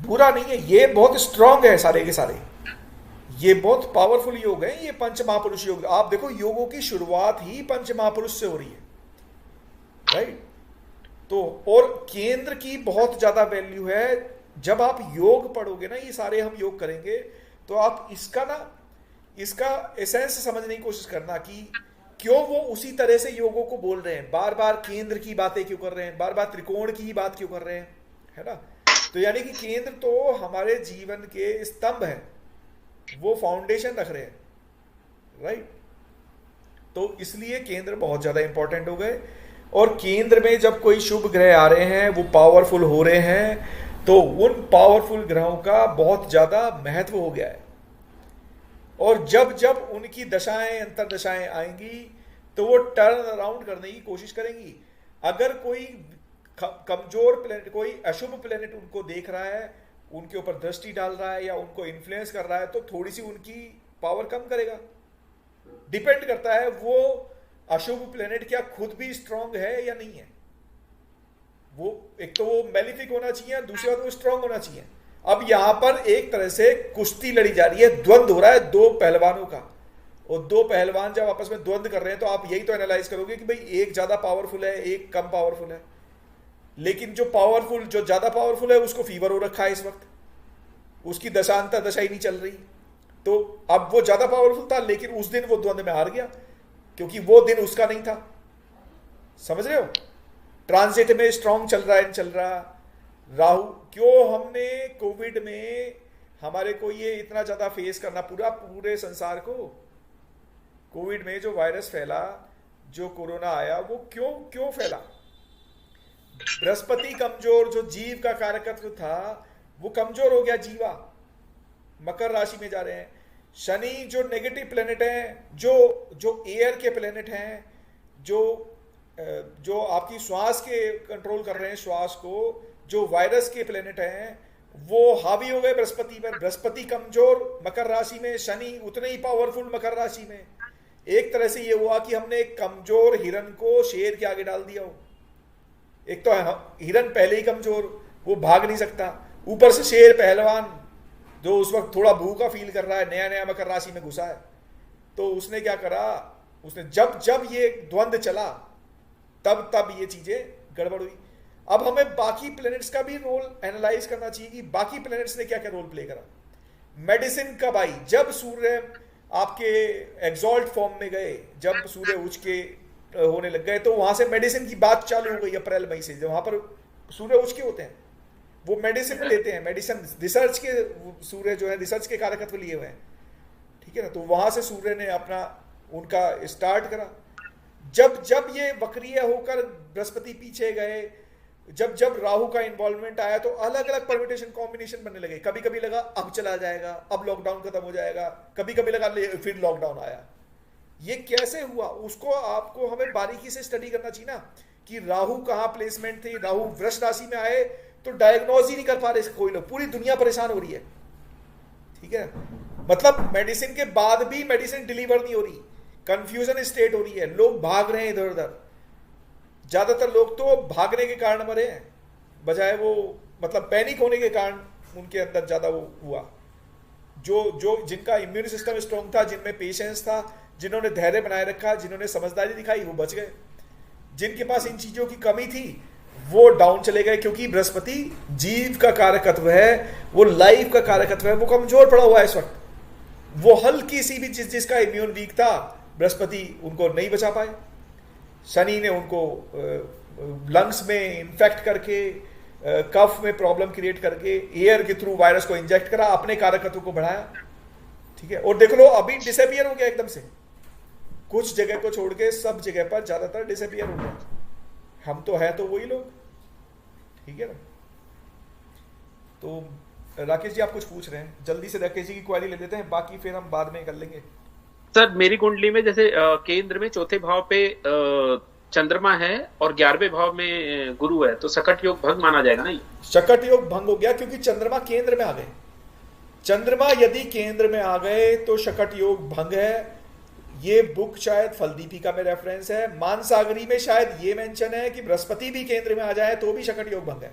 बुरा नहीं है। ये बहुत स्ट्रांग है सारे के सारे, ये बहुत पावरफुल योग है ये पंच महापुरुष योग। आप देखो योगों की शुरुआत ही पंच महापुरुष से हो रही है, राइट। तो और केंद्र की बहुत ज्यादा वैल्यू है। जब आप योग पढ़ोगे ना, ये सारे हम योग करेंगे, तो आप इसका एसेंस समझने की कोशिश करना कि क्यों वो उसी तरह से योगों को बोल रहे हैं, बार बार केंद्र की बातें क्यों कर रहे हैं, बार बार त्रिकोण की ही बात क्यों कर रहे हैं, है ना। तो यानी कि केंद्र तो हमारे जीवन के स्तंभ है, वो फाउंडेशन रख रहे हैं, राइट। तो इसलिए केंद्र बहुत ज्यादा इंपॉर्टेंट हो गए। और केंद्र में जब कोई शुभ ग्रह आ रहे हैं, वो पावरफुल हो रहे हैं, तो उन पावरफुल ग्रहों का बहुत ज्यादा महत्व हो गया है। और जब जब उनकी दशाएं, अंतर दशाएं आएंगी तो वो टर्न अराउंड करने की कोशिश करेंगी। अगर कोई कमजोर प्लेनेट, कोई अशुभ प्लेनेट उनको देख रहा है, उनके ऊपर दृष्टि डाल रहा है या उनको इन्फ्लुएंस कर रहा है, तो थोड़ी सी उनकी पावर कम करेगा। डिपेंड करता है वो अशुभ प्लेनेट क्या खुद भी स्ट्रांग है या नहीं है। वो एक तो वो मेलिफिक होना चाहिए, दूसरी बात वो स्ट्रांग होना चाहिए। अब यहां पर एक तरह से कुश्ती लड़ी जा रही है, द्वंद्व हो रहा है दो पहलवानों का। और दो पहलवान जब आपस में द्वंद्व कर रहे हैं तो आप यही तो एनालाइज करोगे कि भाई एक ज्यादा पावरफुल है, एक कम पावरफुल है। लेकिन जो ज्यादा पावरफुल है उसको फीवर हो रखा है इस वक्त, उसकी दशांतर दशा ही नहीं चल रही। तो अब वो ज्यादा पावरफुल था, लेकिन उस दिन वो द्वंद्व में हार गया क्योंकि वो दिन उसका नहीं था। समझ रहे हो, ट्रांजिट में स्ट्रांग चल रहा राहु। क्यों हमने कोविड में हमारे को ये इतना ज्यादा फेस करना, पूरे संसार को कोविड में जो वायरस फैला, जो कोरोना आया, वो क्यों फैला। बृहस्पति कमजोर, जो जीव का कारकत्व था वो कमजोर हो गया, जीवा मकर राशि में जा रहे हैं। शनि जो नेगेटिव प्लेनेट है, जो एयर के प्लेनेट हैं, जो आपकी श्वास के कंट्रोल कर रहे हैं, श्वास को, जो वायरस के प्लेनेट हैं, वो हावी हो गए बृहस्पति पर। बृहस्पति कमजोर मकर राशि में, शनि उतने ही पावरफुल मकर राशि में। एक तरह से ये हुआ कि हमने एक कमजोर हिरन को शेर के आगे डाल दिया हो। एक तो हिरन पहले ही कमजोर, वो भाग नहीं सकता, ऊपर से शेर पहलवान जो उस वक्त थोड़ा भूखा फील कर रहा है, नया नया मकर राशि में घुसा है। तो उसने क्या करा, उसने जब ये द्वंद्व चला तब ये चीजें गड़बड़ हुई। अब हमें बाकी प्लैनेट्स का भी रोल एनालाइज करना चाहिए कि बाकी प्लैनेट्स ने क्या क्या रोल प्ले करा। मेडिसिन कब आई, जब सूर्य आपके एग्जॉल्ट फॉर्म में गए, जब सूर्य उच्च के होने लग गए, तो वहां से मेडिसिन की बात चालू हो गई अप्रैल मई से। वहां पर सूर्य उच्च के होते हैं, वो मेडिसिन लेते हैं, मेडिसिन रिसर्च के, सूर्य जो है रिसर्च के कारकत्व लिए हुए हैं, ठीक है ना। तो वहां से सूर्य ने अपना उनका स्टार्ट करा। जब ये वक्रीय होकर बृहस्पति पीछे गए, जब राहु का इन्वॉल्वमेंट आया, तो अलग अलग परम्यूटेशन कॉम्बिनेशन बनने लगे। कभी कभी लगा अब चला जाएगा, अब लॉकडाउन खत्म हो जाएगा, कभी कभी लगा फिर लॉकडाउन आया। ये कैसे हुआ, उसको आपको हमें बारीकी से स्टडी करना चाहिए ना, कि राहु कहाँ प्लेसमेंट थी। राहु वृष राशि में आए तो डायग्नोज ही नहीं कर पा रहे कोई लोग, पूरी दुनिया परेशान हो रही है, ठीक है। मतलब मेडिसिन के बाद भी मेडिसिन डिलीवर नहीं हो रही, कंफ्यूजन स्टेट हो रही है, लोग भाग रहे हैं इधर उधर। ज्यादातर लोग तो भागने के कारण मरे हैं, बजाय वो मतलब पैनिक होने के कारण उनके अंदर ज्यादा वो हुआ। जो जिनका इम्यून सिस्टम स्ट्रांग था, जिनमें पेशेंस था, जिन्होंने धैर्य बनाए रखा, जिन्होंने समझदारी दिखाई, वो बच गए। जिनके पास इन चीजों की कमी थी वो डाउन चले गए, क्योंकि बृहस्पति जीव का कारकत्व है, वो लाइफ का कारकत्व है, वो कमजोर पड़ा हुआ है इस वक्त। वो हल्की सी भी जिसका इम्यून वीक था, बृहस्पति उनको नहीं बचा पाए। शनि ने उनको लंग्स में इन्फेक्ट करके, कफ में प्रॉब्लम क्रिएट करके, एयर के थ्रू वायरस को इंजेक्ट करा, अपने कारकत्व को बढ़ाया। ठीक है, और देख लो अभी डिसअपियर हो गया एकदम से, कुछ जगह को छोड़ के सब जगह पर ज्यादातर डिसअपियर हो गया। हम तो है तो वही लोग। ठीक है ना। तो राकेश जी आप कुछ पूछ रहे हैं, जल्दी से राकेश जी की क्वेरी ले लेते हैं, बाकी फिर हम बाद में कर लेंगे। सर मेरी कुंडली में जैसे केंद्र में चौथे भाव पे चंद्रमा है और 11वें भाव में गुरु है, तो सकट योग भंग माना जाएगा ना? सकट योग भंग हो गया, क्योंकि चंद्रमा केंद्र में आ गए। चंद्रमा यदि केंद्र में आ गए तो शकट योग भंग है। ये बुक शायद फलदीपिका में रेफरेंस है, मानसागरी में शायद ये मेंशन है कि बृहस्पति भी केंद्र में आ जाए तो भी शकट योग भंग है।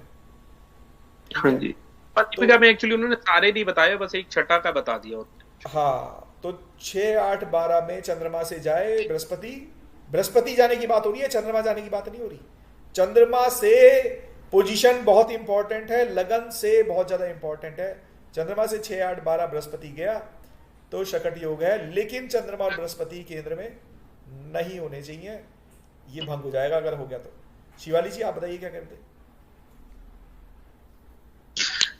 हाँ जी, फलदीपिका में एक्चुअली उन्होंने सारे नहीं बताया, बस एक छठा का बता दिया। हाँ, तो 6, 8, 12 में चंद्रमा से जाए बृहस्पति जाने की बात हो रही है, चंद्रमा जाने की बात नहीं हो रही। चंद्रमा से पोजीशन बहुत इंपॉर्टेंट है, लगन से बहुत ज्यादा इंपॉर्टेंट है। चंद्रमा से 6, 8, 12 बृहस्पति गया तो शकट योग है, लेकिन चंद्रमा और बृहस्पति केंद्र में नहीं होने चाहिए, ये भंग हो जाएगा अगर हो गया तो। शिवाली जी आप बताइए क्या कहते हैं?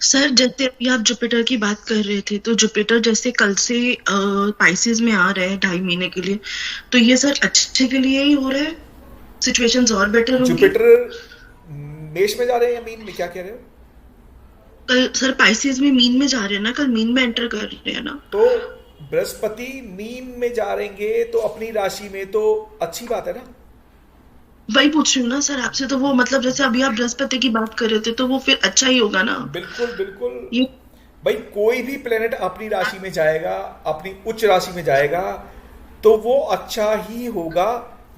सर जैसे अभी आप जुपिटर की बात कर रहे थे, तो जुपिटर जैसे कल से पाइसेस में आ रहे हैं 2.5 महीने के लिए, तो ये सर अच्छे के लिए ही हो रहा है, सिचुएशंस और बेटर होंगी। जुपिटर मेष में जा रहे हैं या मीन में, क्या कह रहे हो? कल सर पाइसेस में मीन में जा रहे हैं ना, कल मीन में एंटर कर रहे हैं ना, तो बृहस्पति मीन में जा रहेंगे तो अपनी राशि में तो अच्छी बात है ना। वही पूछ रही हूँ ना सर आपसे, तो वो मतलब जैसे अभी आप बृहस्पति की बात कर रहे थे, तो वो फिर अच्छा ही होगा ना? बिल्कुल बिल्कुल। भाई कोई भी प्लेनेट अपनी राशि में जाएगा, अपनी उच्च राशि में जाएगा तो वो अच्छा ही होगा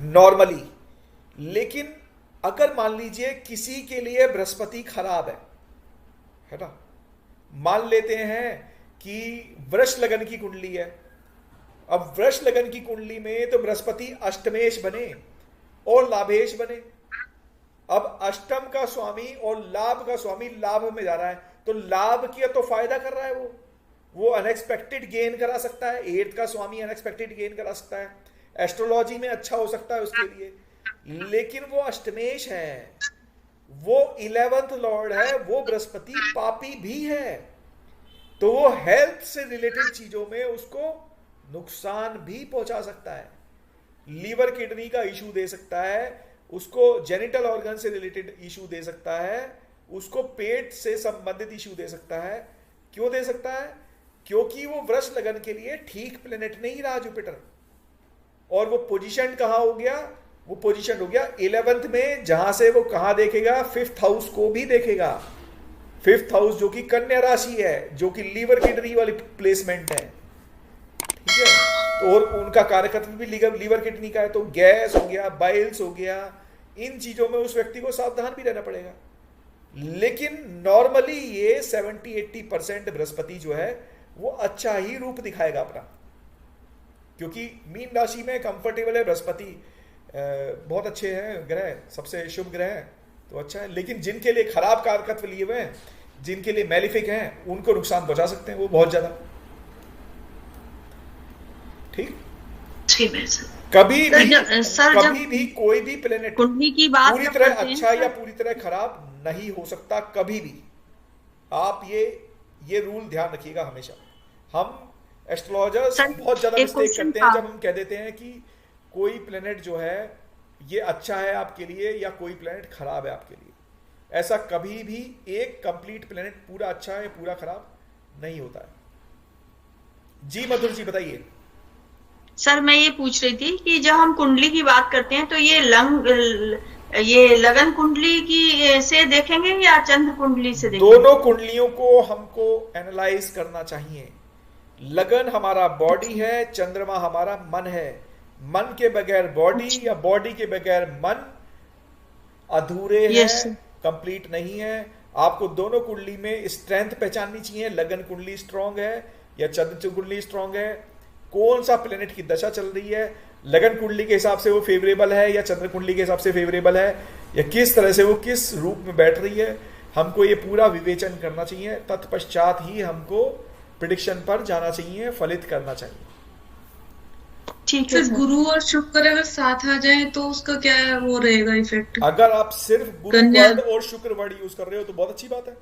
नॉर्मली। लेकिन अगर मान लीजिए किसी के लिए बृहस्पति खराब है ना, मान लेते हैं कि वृष लगन की कुंडली है। अब वृष लगन की कुंडली में तो बृहस्पति अष्टमेश बने और लाभेश बने। अब अष्टम का स्वामी और लाभ का स्वामी लाभ में जा रहा है, तो लाभ किया तो फायदा कर रहा है, वो अनएक्सपेक्टेड गेन करा सकता है। 8th का स्वामी अनएक्सपेक्टेड गेन करा सकता है, एस्ट्रोलॉजी में अच्छा हो सकता है उसके लिए। लेकिन वो अष्टमेश है, वो 11th लॉर्ड है, वो बृहस्पति पापी भी है, तो वो हेल्थ से रिलेटेड चीजों में उसको नुकसान भी पहुंचा सकता है। लीवर किडनी का इशू दे सकता है, उसको जेनिटल ऑर्गन से रिलेटेड इशू दे सकता है, उसको पेट से संबंधित इशू दे सकता है। क्यों दे सकता है? क्योंकि वो वृष लगन के लिए ठीक प्लेनेट नहीं रहा जुपिटर। और वो पोजीशन कहां हो गया? वो पोजीशन हो गया 11th में, जहां से वो कहां देखेगा? 5th हाउस को भी देखेगा। 5th हाउस जो कि कन्या राशि है, जो कि लीवर किडनी वाली प्लेसमेंट है। ठीक है, तो और उनका कार्यकत्व भी लीवर किडनी का है, तो गैस हो गया, बाइल्स हो गया, इन चीजों में उस व्यक्ति को सावधान भी रहना पड़ेगा। लेकिन नॉर्मली ये 70-80% बृहस्पति जो है वो अच्छा ही रूप दिखाएगा अपना, क्योंकि मीन राशि में कंफर्टेबल है बृहस्पति, बहुत अच्छे हैं ग्रह, सबसे शुभ ग्रह है, तो अच्छा है। लेकिन जिनके लिए खराब कारकत्व लिए हुए हैं, जिनके लिए मैलिफिक हैं, उनको नुकसान पहुंचा सकते हैं वो बहुत ज्यादा। ठीक है सर। कभी भी कोई भी प्लेनेट कुंडली की बात पूरी तरह अच्छा या पूरी तरह खराब नहीं हो सकता कभी भी। आप ये रूल ध्यान रखिएगा हमेशा। हम एस्ट्रोलॉजर्स बहुत ज्यादा मिस्टेक करते हैं जब हम कह देते हैं कि कोई प्लेनेट जो है ये अच्छा है आपके लिए या कोई प्लेनेट खराब है आपके लिए। ऐसा कभी भी एक कंप्लीट प्लेनेट पूरा अच्छा है पूरा खराब नहीं होता है। जी मधुर जी बताइए। सर मैं ये पूछ रही थी कि जब हम कुंडली की बात करते हैं तो ये लगन कुंडली की से देखेंगे या चंद्र कुंडली से देखेंगे? दोनों कुंडलियों को हमको एनालाइज करना चाहिए। लगन हमारा बॉडी है, चंद्रमा हमारा मन है। मन के बगैर बॉडी या बॉडी के बगैर मन अधूरे हैं, कंप्लीट नहीं है। आपको दोनों कुंडली में स्ट्रेंथ पहचाननी चाहिए, लगन कुंडली स्ट्रांग है या चंद्र कुंडली स्ट्रांग है, कौन सा प्लेनेट की दशा चल रही है, लगन कुंडली के हिसाब से वो फेवरेबल है या चंद्र कुंडली के हिसाब से फेवरेबल है, या किस तरह से वो किस रूप में बैठ रही है, हमको ये पूरा विवेचन करना चाहिए। तत्पश्चात ही हमको प्रिडिक्शन पर जाना चाहिए, फलित करना चाहिए। ठीक है सर, गुरु और शुक्र अगर साथ आ जाए तो उसका क्या वो रहेगा इफेक्ट? अगर आप सिर्फ गुरु कन्या- वर्ड और शुक्र वर्ड यूज कर रहे हो तो बहुत अच्छी बात है।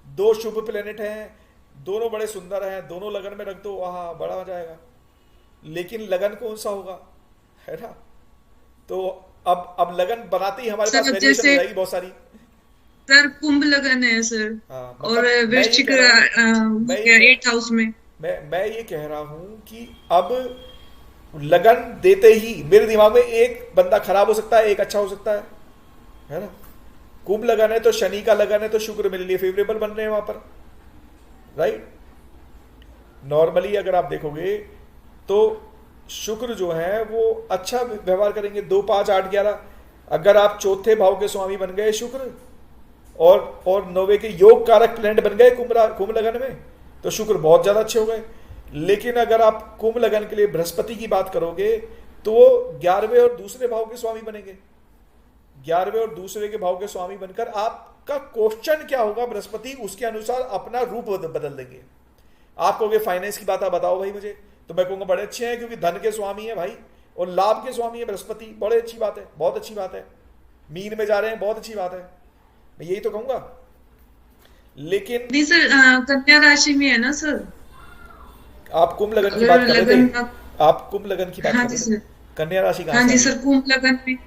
दो शुभ प्लेनेट हैं, दोनों बड़े सुंदर हैं, दोनों लगन में रख दो, वहां बड़ा हो जाएगा। लेकिन लगन कौन सा होगा, है ना? तो अब लगन बनाते ही हमारे सर, पास अब वेरिएशन हो जैसे- जाएगी बहुत सारी। सर, कुंभ लगन है सर, हाँ, और मतलब मैं ये वृश्चिक कह रहा हूं- मैं ये- 8th हाउस में। मैं ये कह रहा हूं कि अब लगन देते ही मेरे दिमाग में एक बंदा खराब हो सकता है, एक अच्छा हो सकता है ना? कुंभ लगन है तो शनि का लगन है तो शुक्र मेरे लिए फेवरेबल बन रहे हैं वहां पर, राइट? नॉर्मली अगर आप देखोगे तो शुक्र जो है वो अच्छा व्यवहार करेंगे। 2, 5, 8, 11 अगर आप चौथे भाव के स्वामी बन गए शुक्र और 9वें के योग कारक प्लैनेट बन गए कुंभ लगन में, तो शुक्र बहुत ज्यादा अच्छे हो गए। लेकिन अगर आप कुंभ लगन के लिए बृहस्पति की बात करोगे तो वो 11वें और दूसरे भाव के स्वामी बनेंगे। 11वें और दूसरे के भाव के स्वामी बनकर आपका क्वेश्चन क्या होगा, बृहस्पति उसके अनुसार अपना रूप बदल देंगे। आप कहोगे फाइनेंस की बात आप बताओ भाई मुझे, तो मैं कहूंगा बड़े अच्छे हैं क्योंकि धन के स्वामी है भाई और लाभ के स्वामी है बृहस्पति, बड़े अच्छी बात है, बहुत अच्छी बात है। मीन में जा रहे हैं, बहुत अच्छी बात है, मैं यही तो कहूंगा। लेकिन नहीं सर, कन्या राशि में है ना सर? आप कुंभ लगन की अगर बात कर रहे लगन थे, आप कुंभ लगन की बात हाँ कर जी रहे थे, सर, कन्या राशि कहां हाँ से जी आई? सर, कुंभ लगन में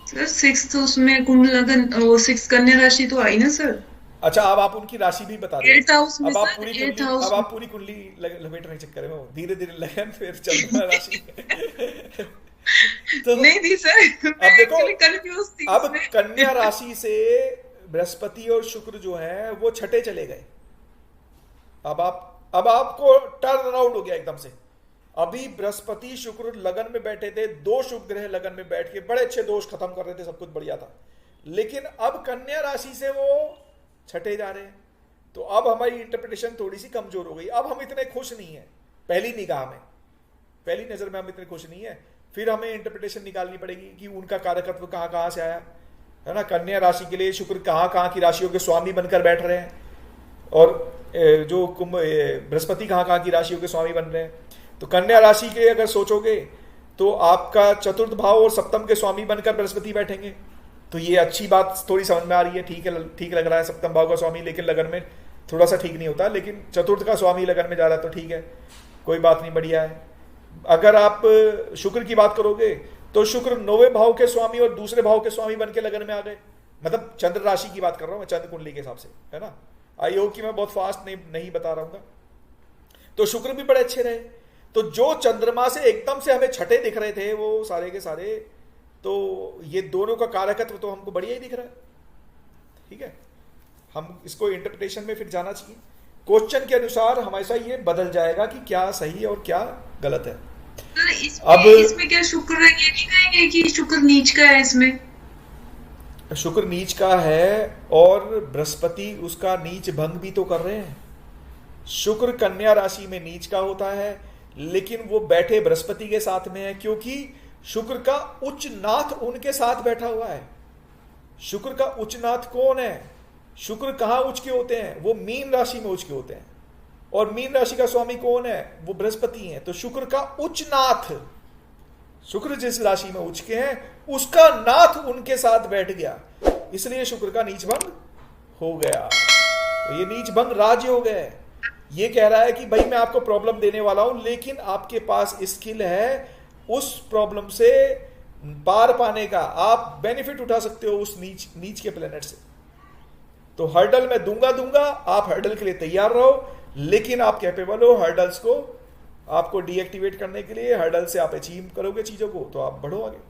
सर 6th उसमें कुंभ लगन और 6th कन्या राशि तो आई ना सर? अच्छा, अब आप उनकी राशि भी बता रहे 8th हाउस में अब आप सर, पूरी 8th कुंडली हाउस अब में। आप पूरी कुंडली लपेट रहे चक्कर में, धीरे धीरे लगन फिर चंद्रमा राशि तो नहीं दी सर, मैं देखो, एक्चुअली कंफ्यूज थी अब इसमें। कन्या राशि से बृहस्पति और शुक्र जो है वो छठे चले गए। अब आपको टर्न अराउंड हो गया एकदम से। अभी बृहस्पति शुक्र लगन में बैठे थे, 2 शुभ ग्रह लगन में बैठ के बड़े अच्छे दोष खत्म कर रहे थे, सब कुछ बढ़िया था। लेकिन अब कन्या राशि से वो छठे जा रहे हैं, तो अब हमारी इंटरप्रिटेशन थोड़ी सी कमजोर हो गई। अब हम इतने खुश नहीं है, पहली निगाह में, पहली नजर में हम इतने खुश नहीं है। फिर हमें इंटरप्रिटेशन निकालनी पड़ेगी कि उनका कारकत्व कहां से आया, है ना? कन्या राशि के लिए शुक्र कहां की राशियों के स्वामी बनकर बैठ रहे हैं, और जो कुंभ बृहस्पति कहां की राशियों के स्वामी बन रहे हैं। तो कन्या राशि के अगर सोचोगे तो आपका चतुर्थ भाव और सप्तम के स्वामी बनकर बृहस्पति बैठेंगे, तो ये अच्छी बात थोड़ी समझ में आ रही है, ठीक लग रहा है सप्तम भाव का स्वामी, लेकिन लगन में थोड़ा सा ठीक नहीं होता। लेकिन चतुर्थ का स्वामी लगन में जा रहा है तो ठीक है, कोई बात नहीं, बढ़िया है। अगर आप शुक्र की बात करोगे तो शुक्र 9वें भाव के स्वामी और दूसरे भाव के स्वामी बन के लगन में आ गए, मतलब चंद्र राशि की बात कर रहा हूं मैं, चंद्र कुंडली के हिसाब से, है ना? आई होप कि मैं बहुत फास्ट नहीं बता रहा हूँ। तो शुक्र भी बड़े अच्छे रहे। तो जो चंद्रमा से एकदम से हमें छठे दिख रहे थे वो सारे के सारे, तो ये दोनों का कारकत्व तो हमको बढ़िया ही दिख रहा है। ठीक है, हम इसको इंटरप्रिटेशन में फिर जाना चाहिए। क्वेश्चन के अनुसार हमेशा ये बदल जाएगा कि क्या सही और क्या गलत है। इसमें क्या शुक्र ये नहीं कहेंगे कि शुक्र नीच का है? इसमें शुक्र नीच का है और बृहस्पति उसका नीच भंग भी तो कर रहे हैं। शुक्र कन्या राशि में नीच का होता है, लेकिन वो बैठे बृहस्पति के साथ में है, क्योंकि शुक्र का उच्च नाथ उनके साथ बैठा हुआ है। शुक्र का उच्च नाथ कौन है? शुक्र कहां उच्च के होते हैं? वो मीन राशि में उच्च के होते हैं, और मीन राशि का स्वामी कौन है? वो बृहस्पति है। तो शुक्र का उच्च नाथ, शुक्र जिस राशि में उच्च के हैं उसका नाथ उनके साथ बैठ गया, इसलिए शुक्र का नीच भंग हो गया। तो ये नीच भंग राज्य हो गया। ये कह रहा है कि भाई मैं आपको प्रॉब्लम देने वाला हूं, लेकिन आपके पास स्किल है उस प्रॉब्लम से पार पाने का, आप बेनिफिट उठा सकते हो उस नीच के प्लेनेट से। तो हर्डल मैं दूंगा, आप हर्डल के लिए तैयार रहो, लेकिन आप कैपेबल हो हर्डल्स को आपको डीएक्टिवेट करने के लिए। हर्डल से आप अचीव करोगे चीजों को तो आप बढ़ो आगे।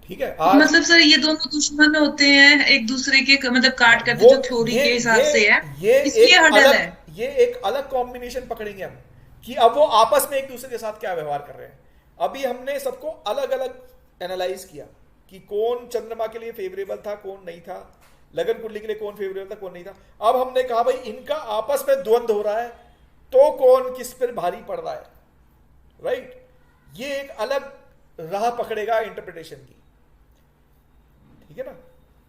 ठीक है, आज मतलब सर ये दोनों दुश्मन होते हैं एक दूसरे के, मतलब काट करते जो थ्योरी के हिसाब से है, इसलिए हर्डल है। ये एक अलग कॉम्बिनेशन पकड़ेंगे हम कि अब वो आपस में एक दूसरे के साथ क्या व्यवहार कर रहे हैं। अभी हमने सबको अलग अलग एनालाइज किया कि कौन चंद्रमा के लिए फेवरेबल था, कौन नहीं था, लगन कुंडली के लिए कौन फेवरेबल था, कौन नहीं था। अब हमने कहा भाई इनका आपस में द्वंद्व हो रहा है, तो कौन किस पर भारी पड़ रहा है, राइट? ये एक अलग राह पकड़ेगा इंटरप्रिटेशन की, ठीक है ना।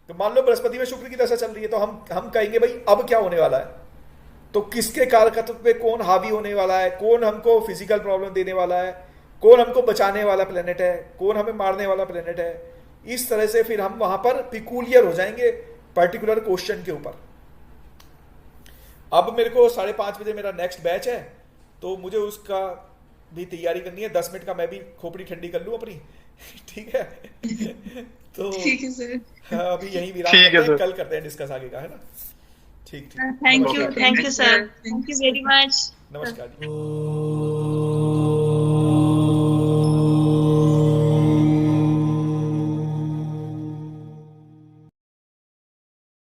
तो मान लो बृहस्पति में शुक्र की दशा चल रही है, तो हम कहेंगे भाई अब क्या होने वाला है, तो किसके कारकत्व पे कौन हावी होने वाला है, कौन हमको फिजिकल प्रॉब्लम देने वाला है, कौन हमको बचाने वाला प्लेनेट है, कौन हमें मारने वाला प्लेनेट है। इस तरह से फिर हम वहां पर पिकूलियर हो जाएंगे पर्टिकुलर क्वेश्चन के ऊपर। अब मेरे को 5:30 बजे मेरा नेक्स्ट बैच है, तो मुझे उसका भी तैयारी करनी है। 10 मिनट का मैं भी खोपड़ी ठंडी कर लूं अपनी, ठीक है। तो ठीक है सर, अभी यही विराम करते हैं, कल करते हैं डिस्कस आगे का, है ना। ठीक। Thank you sir, thank you very much. नमस्कार जी।